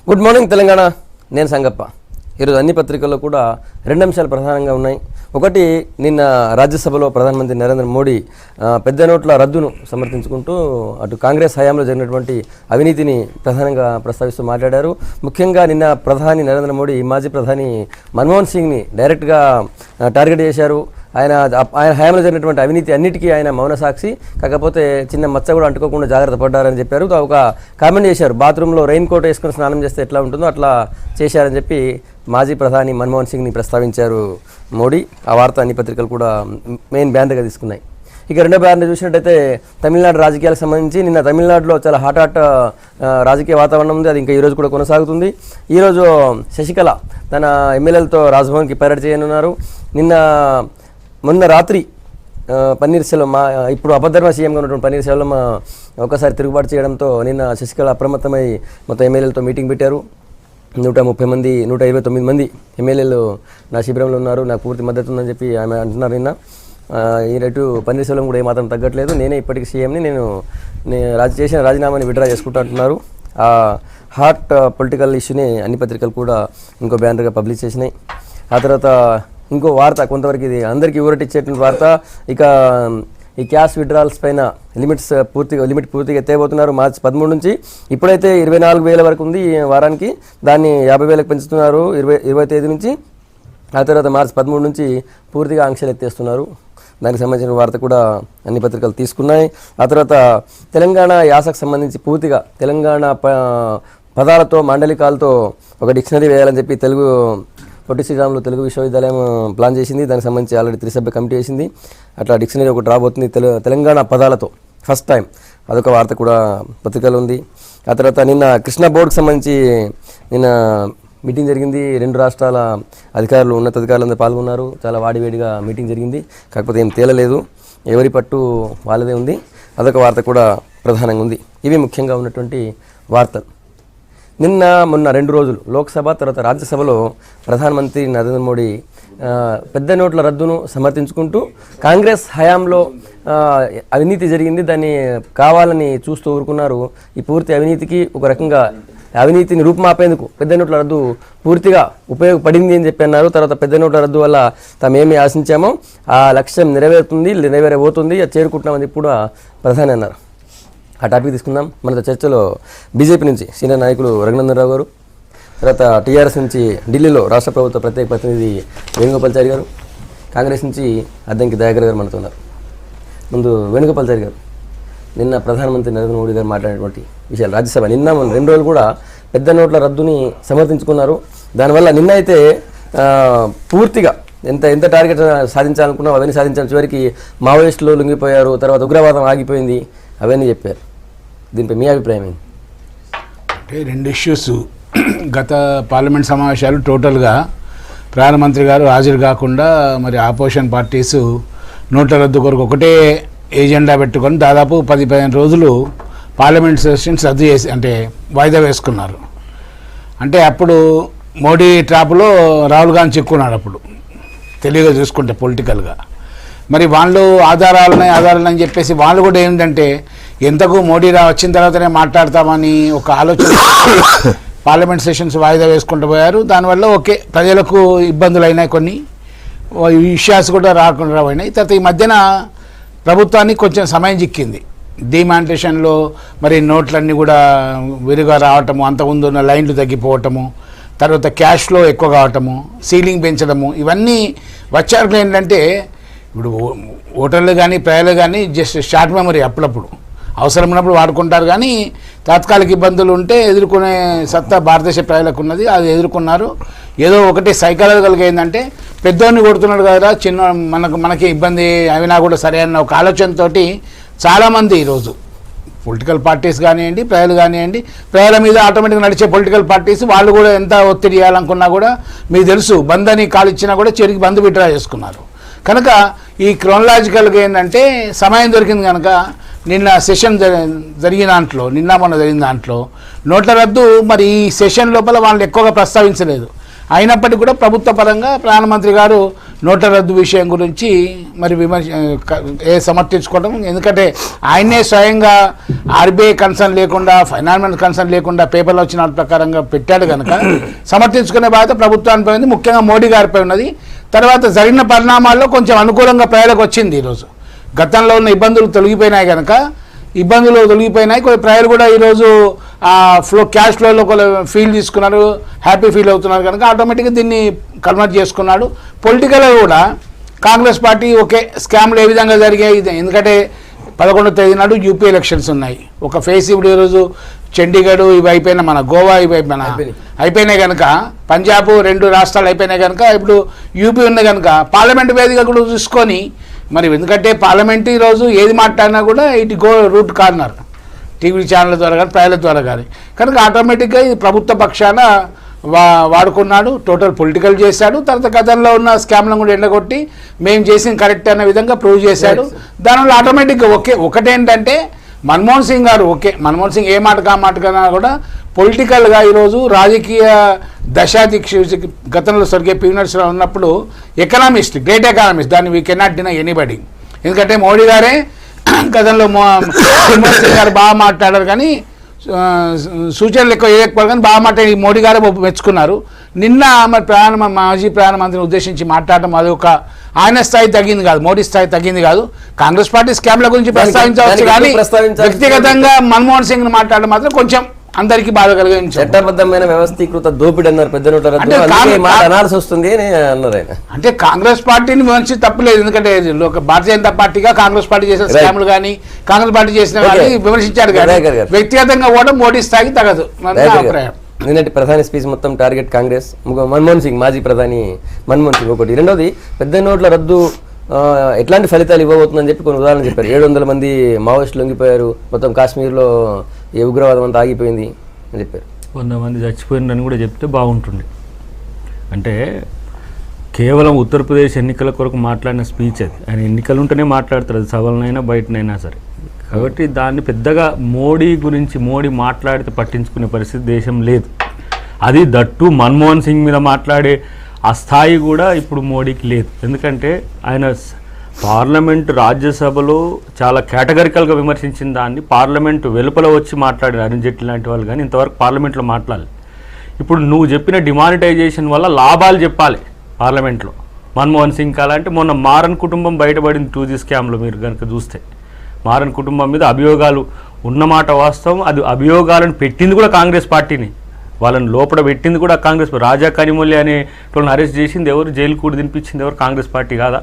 Good morning Telangana. నేను సంగప్ప. ఈరోజు అన్ని పత్రికల్లో కూడా రెండు అంశాలు ప్రధానంగా ఉన్నాయి. ఒకటి, నిన్న రాజ్యసభలో ప్రధానమంత్రి నరేంద్ర మోడీ పెద్ద నోట్ల రద్దును సమర్థించుకుంటూ అటు కాంగ్రెస్ హయాంలో జరిగినటువంటి అవినీతిని ప్రధానంగా ప్రస్తావిస్తూ మాట్లాడారు. ముఖ్యంగా నిన్న ప్రధాని నరేంద్ర మోడీ మాజీ ప్రధాని మన్మోహన్ సింగ్ని డైరెక్ట్గా టార్గెట్ చేశారు. ఆయన హయాంలో జరిగినటువంటి అవినీతి అన్నిటికీ ఆయన మౌన సాక్షి, కాకపోతే చిన్న మచ్చ కూడా అంటుకోకుండా జాగ్రత్త పడ్డారని చెప్పారు. ఒక కామెంట్ చేశారు, బాత్రూంలో రెయిన్ కోట్ వేసుకుని స్నానం చేస్తే ఎట్లా ఉంటుందో అట్లా చేశారని చెప్పి మాజీ ప్రధాని మన్మోహన్ సింగ్ని ప్రస్తావించారు మోడీ. ఆ వార్త అన్ని పత్రికలు కూడా మెయిన్ బ్యానర్గా తీసుకున్నాయి. ఇక రెండో బ్యానర్ చూసినట్టయితే తమిళనాడు రాజకీయాలకు సంబంధించి నిన్న తమిళనాడులో చాలా హాట్ రాజకీయ వాతావరణం ఉంది. అది ఇంకా ఈరోజు కూడా కొనసాగుతుంది. ఈరోజు శశికళ తన ఎమ్మెల్యేలతో రాజ్భవన్కి పర్యటన చేయనున్నారు. మొన్న రాత్రి పన్నీర్ సెల్వం, ఇప్పుడు అబద్ధర్మ సీఎంగా ఉన్నటువంటి పన్నీర్ సెల్వం ఒకసారి తిరుగుబాటు చేయడంతో నిన్న శశికళ అప్రమత్తమై మొత్తం ఎమ్మెల్యేలతో మీటింగ్ పెట్టారు. 129 మంది ఎమ్మెల్యేలు నా శిబిరంలో ఉన్నారు, నాకు పూర్తి మద్దతు ఉందని చెప్పి ఆమె అంటున్నారు. నిన్న ఈ రేటు పన్నీర్ సెల్వం కూడా ఏమాత్రం తగ్గట్లేదు, నేనే ఇప్పటికీ సీఎంని, నేను చేసిన రాజీనామాని విడ్రా చేసుకుంటూ అంటున్నారు. ఆ హాట్ పొలిటికల్ ఇష్యూని అన్ని పత్రికలు కూడా ఇంకో బ్యానర్గా పబ్లిష్ చేసినాయి. ఆ తర్వాత ఇంకో వార్త, కొంతవరకు ఇది అందరికీ ఊరటిచ్చేటువంటి వార్త. ఇక ఈ క్యాష్ విడ్రాల్స్ పైన లిమిట్ పూర్తిగా ఎత్తేయబోతున్నారు మార్చి 13 నుంచి. ఇప్పుడైతే 24,000 వరకు ఉంది ఈ వారానికి, దాన్ని 50,000కి పెంచుతున్నారు 20వ తేదీ నుంచి. ఆ తర్వాత మార్చి 13 నుంచి పూర్తిగా ఆంక్షలు ఎత్తేస్తున్నారు. దానికి సంబంధించిన వార్త కూడా అన్ని పత్రికలు తీసుకున్నాయి. ఆ తర్వాత తెలంగాణ యాసకు సంబంధించి పూర్తిగా తెలంగాణ పదాలతో మాండలికాలతో ఒక డిక్షనరీ వేయాలని చెప్పి పొట్టి శ్రీరాములు తెలుగు విశ్వవిద్యాలయం ప్లాన్ చేసింది. దానికి సంబంధించి ఆల్రెడీ 3 సభ్య కమిటీ వేసింది. అట్లా డిక్షనరీ ఒకటి రాబోతుంది తెలంగాణ పదాలతో ఫస్ట్ టైం. అదొక వార్త కూడా పత్రికలో ఉంది. ఆ తర్వాత నిన్న కృష్ణా బోర్డుకు సంబంధించి నిన్న మీటింగ్ జరిగింది. 2 రాష్ట్రాల అధికారులు, ఉన్నతాధికారులందరూ పాల్గొన్నారు. చాలా వాడివేడిగా మీటింగ్ జరిగింది, కాకపోతే ఏం తేలలేదు, ఎవరి పట్టు వాళ్ళదే ఉంది. అదొక వార్త కూడా ప్రధానంగా ఉంది. ఇవి ముఖ్యంగా ఉన్నటువంటి వార్తలు. మొన్న 2 రోజులు లోక్సభ తర్వాత రాజ్యసభలో ప్రధానమంత్రి నరేంద్ర మోడీ పెద్ద నోట్ల రద్దును సమర్థించుకుంటూ కాంగ్రెస్ హయాంలో అవినీతి జరిగింది, దాన్ని కావాలని చూస్తూ ఊరుకున్నారు. ఈ పూర్తి అవినీతికి ఒక రకంగా అవినీతిని రూపుమాపేందుకు పెద్ద నోట్ల రద్దు పూర్తిగా ఉపయోగపడింది అని చెప్పి అన్నారు. తర్వాత పెద్ద నోట్ల రద్దు వల్ల తామేమి ఆశించామో ఆ లక్ష్యం నెరవేరబోతుంది, అది చేరుకుంటున్నామని చెప్పి కూడా ప్రధాని అన్నారు. ఆ టాపిక్ తీసుకుందాం. మనతో చర్చలో బీజేపీ నుంచి సీనియర్ నాయకులు రఘునందన్ రావు గారు, తర్వాత టీఆర్ఎస్ నుంచి ఢిల్లీలో రాష్ట్ర ప్రభుత్వ ప్రత్యేక ప్రతినిధి వేణుగోపాల్చారి గారు, కాంగ్రెస్ నుంచి అద్దంకి దయాకర్ గారు మనతో ఉన్నారు. ముందు వేణుగోపాల్చారి గారు, నిన్న ప్రధానమంత్రి నరేంద్ర మోడీ గారు మాట్లాడినటువంటి విషయాలు, రాజ్యసభ నిన్న 2 రోజులు కూడా పెద్ద నోట్ల రద్దుని సమర్థించుకున్నారు. దానివల్ల నిన్న అయితే పూర్తిగా ఎంత టార్గెట్ సాధించాలనుకున్నాం అవన్నీ సాధించాలి. చివరికి మావోయిస్టులు లొంగిపోయారు, తర్వాత ఉగ్రవాదం ఆగిపోయింది, అవన్నీ చెప్పారు. దీనిపై మీ అభిప్రాయం ఏంటి? అంటే 2 ఇష్యూస్. గత పార్లమెంట్ సమావేశాలు టోటల్గా ప్రధానమంత్రి గారు హాజరు కాకుండా మరి ఆపోజిషన్ పార్టీస్ నోట్ల రద్దు కొరకు ఒకటే ఏజెండా పెట్టుకొని దాదాపు 10-15 రోజులు పార్లమెంట్ సెషన్స్ రద్దు చేసి అంటే వాయిదా వేసుకున్నారు. అంటే అప్పుడు మోడీ ట్రాప్లో రాహుల్ గాంధీ చిక్కున్నాడు. అప్పుడు తెలివిగా చూసుకుంటే పొలిటికల్గా మరి వాళ్ళు ఆధారాలని చెప్పేసి వాళ్ళు కూడా ఏంటంటే ఎంతకు మోడీ వచ్చిన తర్వాతనే మాట్లాడతామని ఒక ఆలోచన పార్లమెంట్ సెషన్స్ వాయిదా వేసుకుంటూ పోయారు. దానివల్ల ప్రజలకు ఇబ్బందులు అయినాయి, కొన్ని ఇష్యూస్ కూడా రాకుండా పోయినాయి. తర్వాత ఈ మధ్యన ప్రభుత్వానికి కొంచెం సమయం చిక్కింది. డిమానిటేషన్లో మరి నోట్లన్నీ కూడా విరిగా రావటము, అంతకుముందు ఉన్న లైన్లు తగ్గిపోవటము, తర్వాత క్యాష్ ఫ్లో ఎక్కువ కావటము, సీలింగ్ పెంచడము, ఇవన్నీ వచ్చారు. ఏంటంటే ఇప్పుడు ఓటర్లు కానీ ప్రజలు కానీ జస్ట్ షార్ట్ మెమరీ, అప్పుడప్పుడు అవసరం ఉన్నప్పుడు వాడుకుంటారు. కానీ తాత్కాలిక ఇబ్బందులు ఉంటే ఎదుర్కొనే సత్తా భారతదేశ ప్రజలకు ఉన్నది, అది ఎదుర్కొన్నారు. ఏదో ఒకటి సైకాలజికల్గా ఏంటంటే పెద్దోడిని కొడుతున్నాడు కదా, మనకి ఇబ్బంది అయినా కూడా సరే అన్న ఒక ఆలోచనతో చాలామంది ఈరోజు పొలిటికల్ పార్టీస్ కానివ్వండి, ప్రజలు కానివ్వండి, ప్రజల మీద ఆటోమేటిక్గా నడిచే పొలిటికల్ పార్టీస్ వాళ్ళు కూడా ఎంత ఒత్తిడి చేయాలనుకున్నా కూడా మీకు తెలుసు, బంద్ అని కాల్ ఇచ్చినా కూడా చివరికి బంద్ విత్డ్రా చేసుకున్నారు. కనుక ఈ క్రోనలాజికల్గా ఏంటంటే సమయం దొరికింది కనుక నిన్న సెషన్ జరిగిన దాంట్లో, మొన్న జరిగిన దాంట్లో నోట్ల రద్దు మరి ఈ సెషన్ లోపల వాళ్ళు ఎక్కువగా ప్రస్తావించలేదు. అయినప్పటికీ కూడా ప్రభుత్వ పరంగా ప్రధానమంత్రి గారు నోట్ల రద్దు విషయం గురించి మరి సమర్థించుకోవడం, ఎందుకంటే ఆయనే స్వయంగా ఆర్బీఐ కన్సర్న్ లేకుండా ఫైనాన్స్ కన్సర్న్ లేకుండా పేపర్లో వచ్చిన ప్రకారంగా పెట్టాడు కనుక సమర్థించుకునే బాధ్యత ప్రభుత్వానిపై ఉంది, ముఖ్యంగా మోడీ గారిపై ఉన్నది. తర్వాత జరిగిన పరిణామాల్లో కొంచెం అనుకూలంగా ప్రజలకు వచ్చింది. ఈరోజు గతంలో ఉన్న ఇబ్బందులు తొలగిపోయినాయి కనుక కొన్ని ప్రజలు కూడా ఈరోజు క్యాష్ ఫ్లోలో ఫీల్ తీసుకున్నారు, హ్యాపీ ఫీల్ అవుతున్నారు కనుక ఆటోమేటిక్గా దీన్ని కన్వర్ట్ చేసుకున్నాడు. పొలిటికల్గా కూడా కాంగ్రెస్ పార్టీ ఓకే స్కామ్లు ఏ విధంగా జరిగాయి, ఎందుకంటే 11వ తేదీ నాడు యూపీ ఎలక్షన్స్ ఉన్నాయి. ఒక ఫేస్ ఇప్పుడు ఈరోజు చండీగఢ్ ఇవి అయిపోయినా, మన గోవా ఇవి అయిపోయినాయి కనుక, పంజాబ్ 2 రాష్ట్రాలు అయిపోయినాయి కనుక ఇప్పుడు యూపీ ఉంది కనుక పార్లమెంట్ వేదిక కూడా చూసుకొని మరి, ఎందుకంటే పార్లమెంట్ ఈరోజు ఏది మాట్లాడినా కూడా ఇటు రూట్ కార్నర్ టీవీ ఛానళ్ళ ద్వారా కానీ ప్రజల ద్వారా కానీ కనుక ఆటోమేటిక్గా ఇది ప్రభుత్వ పక్షాన వాడుకున్నాడు, టోటల్ పొలిటికల్ చేశాడు. తర్వాత గతంలో ఉన్న స్కామ్లను కూడా ఎండగొట్టి మేము చేసింది కరెక్ట్ అనే విధంగా ప్రూవ్ చేశాడు. దానివల్ల ఆటోమేటిక్గా ఒకటేంటంటే మన్మోహన్ సింగ్ ఏ మాట కన్నా కూడా పొలిటికల్గా ఈరోజు రాజకీయ దశాదిక్ష గతంలో స్వర్గీయ పివి నరసింహరావు ఉన్నప్పుడు గ్రేట్ ఎకనామిస్ట్, దాన్ని వీ కెనాట్ డినై ఎనీబడి. ఎందుకంటే మోడీ గారే గతంలో మన్మోహన్ సింగ్ గారు బాగా మాట్లాడారు కానీ సూచనలు ఎక్కువ కానీ బాగా మాట్లాడి మోడీ గారే మెచ్చుకున్నారు. నిన్న మరి మాజీ ప్రధానమంత్రిని ఉద్దేశించి మాట్లాడటం అది ఒక ఆయన స్థాయి తగ్గింది కాదు, మోడీ స్థాయి తగ్గింది కాదు. కాంగ్రెస్ పార్టీ స్కామ్ల గురించి ప్రస్తావించవచ్చు కానీ వ్యక్తిగతంగా మన్మోహన్ సింగ్ మాట్లాడడం మాత్రం కొంచెం అందరికీ బాధ కలిగింది. చట్టబద్ధమైన వ్యవస్థీకృత దోపిడీ అన్నారు పెద్ద నోట్ల రద్దు అనాల్సి వస్తుంది అని అన్నారు ఆయన. అంటే కాంగ్రెస్ పార్టీని విమర్శించి తప్పలేదు, ఎందుకంటే భారతీయ జనతా పార్టీగా కాంగ్రెస్ పార్టీ చేసిన స్కామ్లు కానీ కాంగ్రెస్ పార్టీ చేసిన వాళ్ళని విమర్శించారు కానీ వ్యక్తిగతంగా కూడా మోడీ స్థాయికి తగదు అభిప్రాయం. నిన్నటి ప్రధాని స్పీచ్ మొత్తం టార్గెట్ కాంగ్రెస్, మన్మోహన్ సింగ్ మాజీ ప్రధాని మన్మోహన్ సింగ్ ఒకటి. రెండోది పెద్ద నోట్ల రద్దు ఎట్లాంటి ఫలితాలు ఇవ్వబోతుందని చెప్పి కొన్ని ఉదాహరణలు చెప్పారు. 700 మంది మావోయిస్టులు లొంగిపోయారు, మొత్తం కాశ్మీర్లో ఏ ఉగ్రవాదం అంతా ఆగిపోయింది అని చెప్పారు. 100 మంది చచ్చిపోయిందని కూడా చెప్తే బాగుంటుంది. అంటే కేవలం ఉత్తరప్రదేశ్ ఎన్నికల కొరకు మాట్లాడిన స్పీచ్ అది. ఆయన ఎన్నికలు ఉంటేనే మాట్లాడతారు, అది సభలనైనా బయటనైనా సరే. కాబట్టి దాన్ని పెద్దగా మోడీ మాట్లాడితే పట్టించుకునే పరిస్థితి దేశం లేదు. అది దట్టు మన్మోహన్ సింగ్ మీద మాట్లాడే ఆ స్థాయి కూడా ఇప్పుడు మోడీకి లేదు. ఎందుకంటే ఆయన పార్లమెంటు రాజ్యసభలో చాలా కేటగరికల్గా విమర్శించిన దాన్ని పార్లమెంటు వెలుపల వచ్చి మాట్లాడారు అరుణ్ జైట్లీ లాంటి వాళ్ళు, కానీ ఇంతవరకు పార్లమెంట్లో మాట్లాడాలి. ఇప్పుడు నువ్వు చెప్పిన డిమానిటైజేషన్ వల్ల లాభాలు చెప్పాలి పార్లమెంట్లో. మన్మోహన్ సింగ్ కాలంటే మొన్న మారన్ కుటుంబం బయటపడింది 2G స్కామ్లో. మీరు కనుక చూస్తే మారన్ కుటుంబం మీద అభియోగాలు ఉన్నమాట వాస్తవం. అది అభియోగాలను పెట్టింది కూడా కాంగ్రెస్ పార్టీని, వాళ్ళని లోపల పెట్టింది కూడా కాంగ్రెస్. రాజా కనిమొల్లి అనే వాళ్ళని అరెస్ట్ చేసింది ఎవరు, జైలు కూడా తినిపించింది ఎవరు, కాంగ్రెస్ పార్టీ కాదా?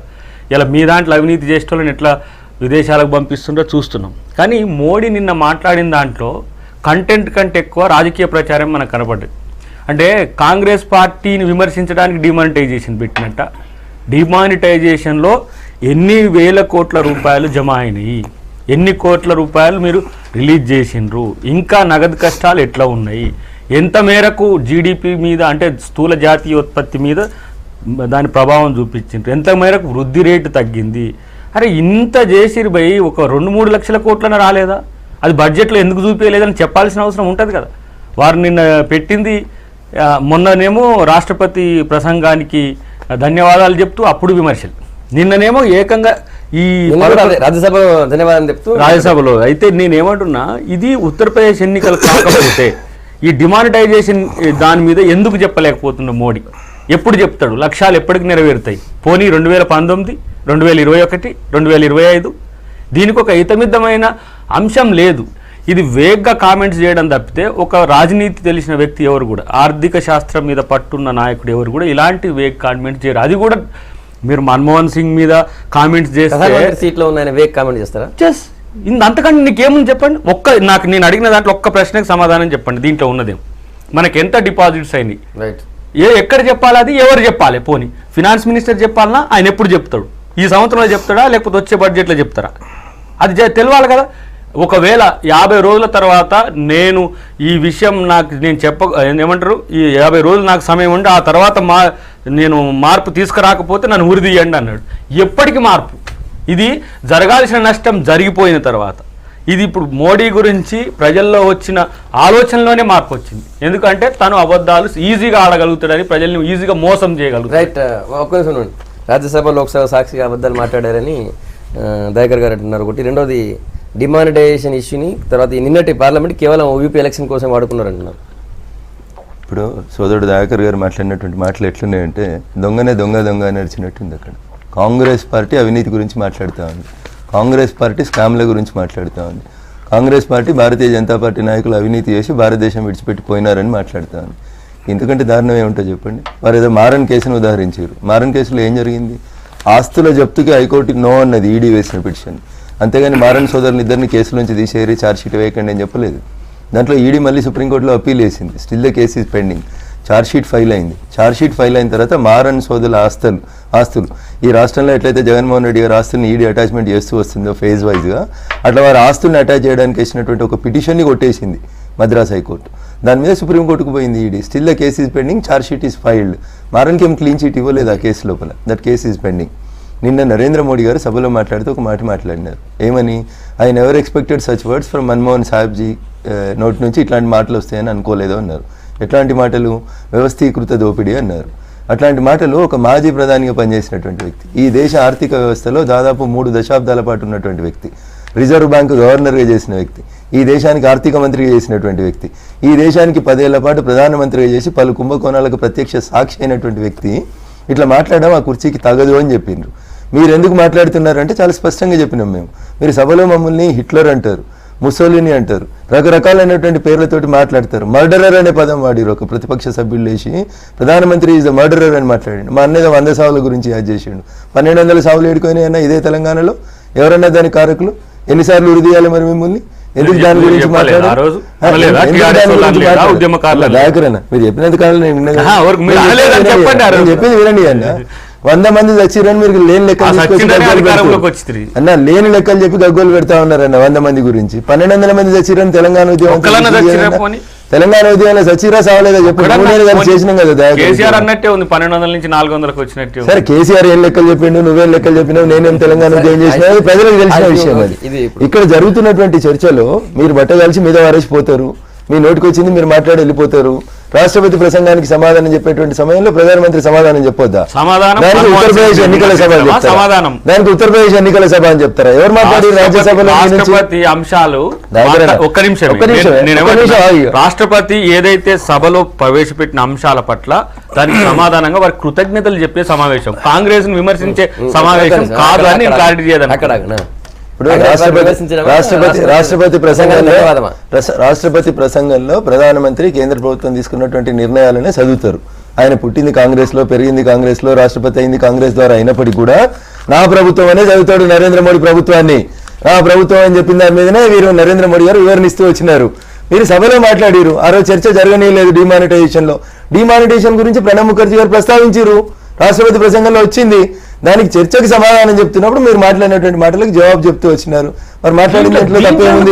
ఇలా మీ దాంట్లో అవినీతి చేసే వాళ్ళని ఎట్లా విదేశాలకు పంపిస్తుండో చూస్తున్నాం. కానీ మోడీ నిన్న మాట్లాడిన దాంట్లో కంటెంట్ కంటే ఎక్కువ రాజకీయ ప్రచారం మనకు కనపడ్డది. అంటే కాంగ్రెస్ పార్టీని విమర్శించడానికి డిమానిటైజేషన్ పెట్టినట్ట. డిమానిటైజేషన్లో ఎన్ని వేల కోట్ల రూపాయలు జమ అయినాయి, ఎన్ని కోట్ల రూపాయలు మీరు రిలీజ్ చేసిండ్రు, ఇంకా నగదు కష్టాలు ఎట్లా ఉన్నాయి, ఎంత మేరకు జీడిపి మీద అంటే స్థూల జాతీయోత్పత్తి మీద దాని ప్రభావం చూపించిండ్రు, ఎంత మేరకు వృద్ధి రేటు తగ్గింది. అరే ఇంత చేసిరు భయ్, ఒక 2-3 లక్షల కోట్లన రాలేదా? అది బడ్జెట్లో ఎందుకు చూపించలేదని చెప్పాల్సిన అవసరం ఉంటుంది కదా. వారు నిన్న పెట్టింది మొన్ననేమో రాష్ట్రపతి ప్రసంగానికి ధన్యవాదాలు చెప్తూ అప్పుడు విమర్శలు, నిన్ననేమో ఏకంగా ఈ రాజ్యసభలో ధన్యవాదాలు చెప్తూ రాజ్యసభలో. అయితే నేనేమంటున్నా, ఇది ఉత్తరప్రదేశ్ ఎన్నికలు కాకపోతే ఈ డిమానిటైజేషన్ దాని మీద ఎందుకు చెప్పలేకపోతున్నా మోడీ? ఎప్పుడు చెప్తాడు? లక్ష్యాలు ఎప్పటికి నెరవేరుతాయి? పోనీ 2019, 2021, 2025 దీనికి ఒక హితమిద్దమైన అంశం లేదు. ఇది వేగ్గా కామెంట్స్ చేయడం తప్పితే ఒక రాజనీతి తెలిసిన వ్యక్తి ఎవరు కూడా, ఆర్థిక శాస్త్రం మీద పట్టున్న నాయకుడు ఎవరు కూడా ఇలాంటి వేగ్ కామెంట్స్ చేయరు. అది కూడా మీరు మన్మోహన్ సింగ్ మీద కామెంట్స్ చేస్తే సీట్లో ఉన్న వేగ్ కామెంట్ చేస్తారా? జస్ట్ అంతకంటే నీకేముంది చెప్పండి. నేను అడిగిన దాంట్లో ఒక్క ప్రశ్నకు సమాధానం చెప్పండి. దీంట్లో ఉన్నదేం, మనకి ఎంత డిపాజిట్స్ అయినాయి, రైట్, ఎక్కడ చెప్పాలి, అది ఎవరు చెప్పాలి? పోనీ ఫినాన్స్ మినిస్టర్ చెప్పాలన్నా ఆయన ఎప్పుడు చెప్తాడు? ఈ సంవత్సరంలో చెప్తాడా లేకపోతే వచ్చే బడ్జెట్లో చెప్తారా? అది తెలియాలి కదా. ఒకవేళ 50 రోజుల తర్వాత నేను ఈ విషయం నేను ఏమంటారు, ఈ 50 రోజులు నాకు సమయం ఉండి ఆ తర్వాత నేను మార్పు తీసుకురాకపోతే నన్ను ఉరిదీయండి అన్నాడు. ఎప్పటికి మార్పు? ఇది జరగాల్సిన నష్టం జరిగిపోయిన తర్వాత. ఇది ఇప్పుడు మోడీ గురించి ప్రజల్లో వచ్చిన ఆలోచనలోనే మార్పు వచ్చింది. ఎందుకంటే తను అబద్ధాలు ఈజీగా ఆడగలుగుతాడని, ప్రజల్ని ఈజీగా మోసం చేయగలుగుతాడు. రైట్, ఒక్క నిమిషం. రాజ్యసభ లోక్సభ సాక్షిగా అబద్ధాలు మాట్లాడారని దయాకర్ గారు అంటున్నారు. ఒకటి. రెండోది డిమానిటైజేషన్ ఇష్యూని తర్వాత ఈ నిన్నటి పార్లమెంట్ కేవలం యూపీ ఎలక్షన్ కోసం వాడుకున్నారు అంటున్నారు. ఇప్పుడు సోదరుడు దయాకర్ గారు మాట్లాడినటువంటి మాటలు ఎట్లున్నాయంటే దొంగనే దొంగ దొంగ నడిచినట్టుంది. అక్కడ కాంగ్రెస్ పార్టీ అవినీతి గురించి మాట్లాడుతూ ఉంది, కాంగ్రెస్ పార్టీ స్కామ్ల గురించి మాట్లాడుతూ ఉంది, కాంగ్రెస్ పార్టీ భారతీయ జనతా పార్టీ నాయకులు అవినీతి చేసి భారతదేశం విడిచిపెట్టిపోయినారని మాట్లాడుతూ ఉంది. ఎందుకంటే దారుణం ఏముంటో చెప్పండి. వారు ఏదో మారన్ కేసును ఉదాహరించారు. మారన్ కేసులో ఏం జరిగింది? ఆస్తుల జప్తుకి హైకోర్టు నో అన్నది ఈడీ వేసిన పిటిషన్. అంతేగాని మారన్ సోదరులు ఇద్దరిని కేసుల నుంచి తీసేరి ఛార్జ్షీట్ వేయకండి అని చెప్పలేదు. దాంట్లో ఈడీ మళ్ళీ సుప్రీంకోర్టులో అప్పీల్ వేసింది. Still the case is pending. Charge sheet file అయింది. ఛార్జ్షీట్ ఫైల్ అయిన తర్వాత మారన్ సోదరుల ఆస్తులు ఈ రాష్ట్రంలో ఎట్లయితే జగన్మోహన్ రెడ్డి గారి ఆస్తుల్ని ఈడీ అటాచ్మెంట్ చేస్తూ వస్తుందో ఫేజ్ వైజ్గా, అట్లా వారి ఆస్తుల్ని అటాచ్ చేయడానికి వేసినటువంటి ఒక పిటిషన్ని కొట్టేసింది మద్రాస్ హైకోర్టు. దాని మీద సుప్రీంకోర్టుకు పోయింది ED. Still the case is pending, charge sheet is filed. మారన్కి ఏం క్లీన్ చీట్ ఇవ్వలేదు ఆ కేసు లోపల. That case is pending. నిన్న నరేంద్ర మోడీ గారు సభలో మాట్లాడుతూ ఒక మాట మాట్లాడినారు. ఏమని? I never expected such words from Manmohan Sahebji నోటి నుంచి ఇట్లాంటి మాటలు వస్తాయని అనుకోలేదు అన్నారు. ఎట్లాంటి మాటలు? వ్యవస్థీకృత దోపిడీ అన్నారు. అట్లాంటి మాటలు ఒక మాజీ ప్రధానిగా పనిచేసినటువంటి వ్యక్తి, ఈ దేశ ఆర్థిక వ్యవస్థలో దాదాపు 3 దశాబ్దాల పాటు ఉన్నటువంటి వ్యక్తి, రిజర్వ్ బ్యాంకు గవర్నర్గా చేసిన వ్యక్తి, ఈ దేశానికి ఆర్థిక మంత్రిగా చేసినటువంటి వ్యక్తి, ఈ దేశానికి 10 ఏళ్ల పాటు ప్రధానమంత్రిగా చేసి పలు కుంభకోణాలకు ప్రత్యక్ష సాక్షి అయినటువంటి వ్యక్తి ఇట్లా మాట్లాడడం ఆ కుర్చీకి తగదు అని చెప్పిండ్రు. మీరు ఎందుకు మాట్లాడుతున్నారంటే చాలా స్పష్టంగా చెప్పినాం మేము. మీరు సభలో మమ్మల్ని హిట్లర్ అంటారు, ముసోలిని అంటారు, రకరకాలైనటువంటి పేర్లతోటి మాట్లాడతారు. మర్డరర్ అనే పదం వాడిరు. ఒక ప్రతిపక్ష సభ్యులు లేచి ప్రధానమంత్రి ఈజ్ ద మర్డరర్ అని మాట్లాడండి. మా అన్నయ్య 100 సావుల గురించి యాద్ చేసిండు. 1200 సావులు ఏడుకొని అన్న ఇదే తెలంగాణలో ఎవరన్నా దాని కారకులు? ఎన్నిసార్లు ఉరిదీయాలి మరి మిమ్మల్ని? ఎందుకు దాని గురించి మాట్లాడారు? దాకరన్న మీరు చెప్పినంత కాలం నేను చెప్పింది వినండి అన్న. 100 మంది చచ్చిరని మీరు లేని లెక్కలు అన్న, లేని లెక్కలు చెప్పి గగ్గోలు పెడతా ఉన్నారన్న 100 మంది గురించి. 1200 మంది చచ్చిరని తెలంగాణ ఉద్యమం, తెలంగాణ ఉద్యమంలో సచిరా సావలేదా చెప్పి చేసినాం కదా. కేసీఆర్ అన్నట్టే ఉంది, 1200 నుంచి 400కు వచ్చినట్టు. సరే కేసీఆర్ ఏం లెక్కలు చెప్పిండు, నువ్వేం లెక్కలు చెప్పినావు, నేనేం తెలంగాణ ఉద్యమం చేసినా ప్రజలకు తెలిసిన విషయం అది. ఇక్కడ జరుగుతున్నటువంటి చర్చలో మీరు బట్ట కలిసి మీద వారేసిపోతారు, మీ నోటికి వచ్చింది మీరు మాట్లాడి వెళ్ళిపోతారు. రాష్ట్రపతి ప్రసంగానికి సమాధానం చెప్పేటువంటి సమయంలో ప్రధానమంత్రి సమాధానం చెప్పొద్దా? దానికి ఉత్తరప్రదేశ్ ఎన్నికల సభ దానికి ఉత్తరప్రదేశ్ ఎన్నికల సభ అని చెప్తారా? ఎవరు మాట్లాడి రాజ్యసభలో అంశాలు? ఒక్క నిమిషం. రాష్ట్రపతి ఏదైతే సభలో ప్రవేశపెట్టిన అంశాల పట్ల దానికి సమాధానంగా వారి కృతజ్ఞతలు చెప్పే సమావేశం, కాంగ్రెస్ ను విమర్శించే సమావేశం కాదు అని నేను క్లారిటీ చేయను. ఇప్పుడు రాష్ట్రపతి ప్రసంగంలో ప్రధానమంత్రి కేంద్ర ప్రభుత్వం తీసుకున్నటువంటి నిర్ణయాలనే చదువుతారు. ఆయన పుట్టింది కాంగ్రెస్ లో, పెరిగింది కాంగ్రెస్ లో, రాష్ట్రపతి అయింది కాంగ్రెస్ ద్వారా అయినప్పటికీ కూడా నా ప్రభుత్వం అనే చదువుతాడు. నరేంద్ర మోడీ ప్రభుత్వాన్ని నా ప్రభుత్వం అని చెప్పిన దాని మీదనే వీరు నరేంద్ర మోడీ గారు వివరణిస్తూ వచ్చినారు. మీరు సభలో మాట్లాడారు, ఆ రోజు చర్చ జరగనీయలేదు డిమానిటైజేషన్ లో. డిమానిటైజేషన్ గురించి ప్రణబ్ ముఖర్జీ గారు ప్రస్తావించారు, రాష్ట్రపతి ప్రసంగంలో వచ్చింది. దానికి చర్చకు సమాధానం చెప్తున్నప్పుడు మీరు మాట్లాడినటువంటి మాటలకు జవాబు చెప్తూ వచ్చినారు. మరి మాట్లాడిన దాంట్లో తప్పేముంది?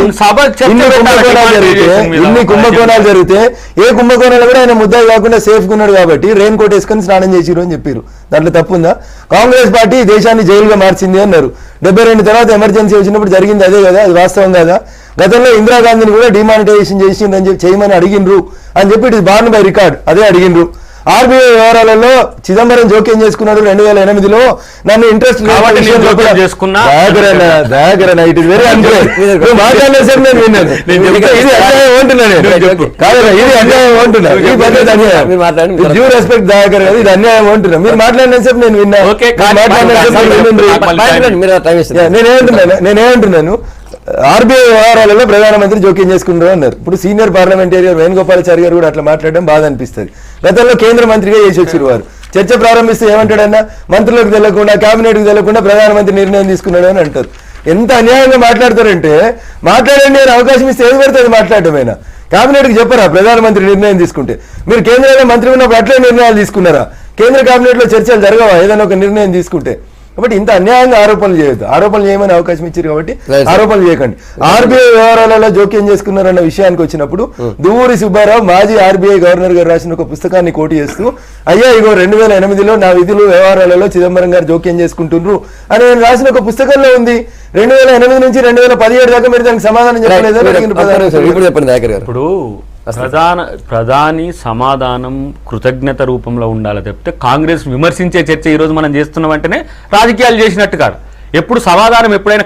ఇన్ని కుంభకోణాలు జరిగితే ఏ కుంభకోణాలు కూడా ఆయన ముద్దాయి కాకుండా సేఫ్ గా ఉన్నాడు కాబట్టి రెయిన్ కోట్ వేసుకొని స్నానం చేసిరు అని చెప్పారు. దాంట్లో తప్పుందా? కాంగ్రెస్ పార్టీ దేశాన్ని జైలుగా మార్చింది అన్నారు. 72 తర్వాత ఎమర్జెన్సీ వచ్చినప్పుడు జరిగింది అదే కదా, అది వాస్తవం కదా. గతంలో ఇందిరాగాంధీని కూడా డిమానిటైజేషన్ చేసిండ్రు చేయమని అడిగిండ్రు అని చెప్పి it is born by record, అదే అడిగిండ్రు. ఆర్బీఐ వ్యవహారాలలో చిదంబరం జోక్యం చేసుకున్నాడు 2008లో. నన్ను ఇంట్రెస్ట్ మాట్లాడిన సార్ నేను విన్నాను. ఇది అన్యాయం అంటున్నాను కాదు, ఇది అన్యాయం అంటున్నా. ఈ పద్ధతి అన్యాయం, డ్యూ రెస్పెక్ట్ దాకా కదా, ఇది అన్యాయం అంటున్నా. మీరు మాట్లాడిన సేపు నేను విన్నాను. నేనేమంటున్నాను, ఆర్బీఐ వ్యవహారాలలో ప్రధానమంత్రి జోక్యం చేసుకుంటారు అన్నారు. ఇప్పుడు సీనియర్ పార్లమెంటేరియన్ వేణుగోపాలాచారి గారు కూడా అట్లా మాట్లాడడం బాధ అనిపిస్తుంది. గతంలో కేంద్ర మంత్రిగా చేసి వచ్చారు వారు. చర్చ ప్రారంభిస్తే ఏమంటాడన్నా, మంత్రులకు తెలియకుండా క్యాబినెట్కి తెలియకుండా ప్రధానమంత్రి నిర్ణయం తీసుకున్నాడు అని అంటారు. ఎంత అన్యాయంగా మాట్లాడతారంటే, మాట్లాడండి అని అవకాశం ఇస్తే ఏది పడితే అది మాట్లాడటమేనా? క్యాబినెట్కి చెప్పరా ప్రధానమంత్రి నిర్ణయం తీసుకుంటే? మీరు కేంద్రంలో మంత్రి ఉన్నప్పుడు అట్లే నిర్ణయాలు తీసుకున్నారా? కేంద్ర క్యాబినెట్లో చర్చలు జరగవా ఏదైనా ఒక నిర్ణయం తీసుకుంటే? కాబట్టి ఇంత అన్యాయంగా ఆరోపణలు చేయొద్దు. ఆరోపణలు చేయమని అవకాశం ఇచ్చారు కాబట్టి ఆరోపణలు చేయకండి. ఆర్బీఐ వ్యవహారాలలో జోక్యం చేసుకున్నారన్న విషయానికి వచ్చినప్పుడు దువ్వూరి సుబ్బారావు మాజీ ఆర్బీఐ గవర్నర్ గారు రాసిన ఒక పుస్తకాన్ని కోట్ చేస్తూ, అయ్యా ఇగో 2008లో నా విధులు వ్యవహారాలలో చిదంబరం గారు జోక్యం చేసుకుంటున్నారు అని నేను రాసిన ఒక పుస్తకంలో ఉంది. 2008 నుంచి 2017 దాకా మీరు దానికి సమాధానం చెప్పలేదు. ఇప్పుడు ప్రధాని సమాధానం కృతజ్ఞత రూపంలో ఉండాలి తప్పితే కాంగ్రెస్ విమర్శించే చర్చ ఈరోజు మనం చేస్తున్న వెంటనే రాజకీయాలు చేసినట్టు కాదు. ఎప్పుడు సమాధానం ఎప్పుడైనా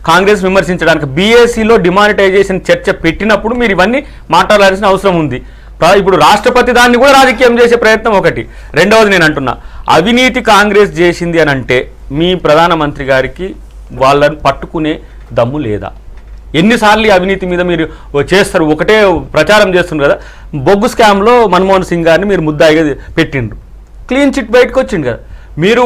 కాంగ్రెస్ విమర్శించడానికి బీఏసీలో డిమానిటైజేషన్ చర్చ పెట్టినప్పుడు మీరు ఇవన్నీ మాట్లాడాల్సిన అవసరం ఉంది. ఇప్పుడు రాష్ట్రపతి దాన్ని కూడా రాజకీయం చేసే ప్రయత్నం ఒకటి. రెండవది నేను అంటున్నా, అవినీతి కాంగ్రెస్ చేసింది అని అంటే మీ ప్రధానమంత్రి గారికి వాళ్ళని పట్టుకునే దమ్ము లేదా? ఎన్నిసార్లు ఈ అవినీతి మీద మీరు చేస్తారు, ఒకటే ప్రచారం చేస్తున్నారు కదా. బొగ్గు స్కామ్లో మన్మోహన్ సింగ్ గారిని మీరు ముద్దాయిగా పెట్టిండ్రు, క్లీన్ చిట్ బయటకు వచ్చింది కదా. మీరు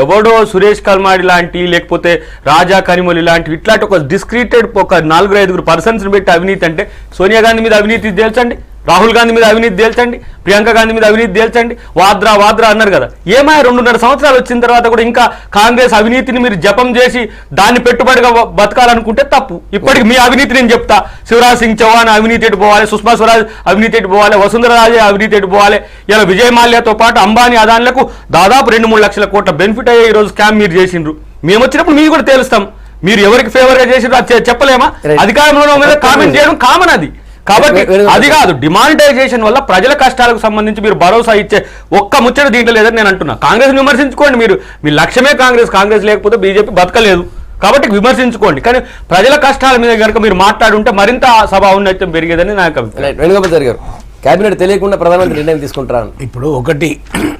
ఎవడో సురేష్ కల్మాడి లాంటి లేకపోతే రాజా కనిమొలి లాంటి ఇట్లాంటి ఒక డిస్క్రీటెడ్ ఒక 4-5 పర్సన్స్ని పెట్టి అవినీతి అంటే సోనియా గాంధీ మీద అవినీతి తేల్చండి, రాహుల్ గాంధీ మీద అవినీతి తేల్చండి, ప్రియాంక గాంధీ మీద అవినీతి తేల్చండి, వాద్రా అన్నారు కదా. ఏమాయ 2.5 సంవత్సరాలు వచ్చిన తర్వాత కూడా ఇంకా కాంగ్రెస్ అవినీతిని మీరు జపం చేసి దాన్ని పెట్టుబడిగా బతకాలనుకుంటే తప్పు. ఇప్పటికి మీ అవినీతి నేను చెప్తా. శివరాజ్ సింగ్ చౌహాన్ అవినీతి ఎటు పోవాలి, సుష్మా స్వరాజ్ అవినీతి ఎటు పోవాలి, వసుంధర రాజే అవినీతి ఎటు పోవాలి. ఇలా విజయ్ మాల్యాతో పాటు అంబానీ అదాన్లకు దాదాపు 2-3 లక్షల కోట్ల బెనిఫిట్ అయ్యే ఈరోజు స్కామ్ మీరు చేసిండ్రు. మేము వచ్చినప్పుడు మీరు కూడా తేలుస్తాం. మీరు ఎవరికి ఫేవర్గా చేసిండ్రు అది చెప్పలేమా? అధికారంలో మీద కామెంట్ చేయడం కామన్ అది. కాబట్టి అది కాదు, డిమానిటైజేషన్ వల్ల ప్రజల కష్టాలకు సంబంధించి మీరు భరోసా ఇచ్చే ఒక్క ముచ్చట దీంట్లో లేదని నేను అంటున్నా. కాంగ్రెస్ విమర్శించుకోండి, మీరు మీ లక్ష్యమే కాంగ్రెస్ లేకపోతే బీజేపీ బతకలేదు కాబట్టి విమర్శించుకోండి. కానీ ప్రజల కష్టాల మీద కనుక మీరు మాట్లాడుంటే మరింత సభ ఔన్నత్యం పెరిగేదని నాకు అభిప్రాయం. వేణుగోపాల్ గారు, కేబినెట్ తెలియకుండా ప్రధానమంత్రి నిర్ణయం తీసుకుంటారా? ఇప్పుడు ఒకటి,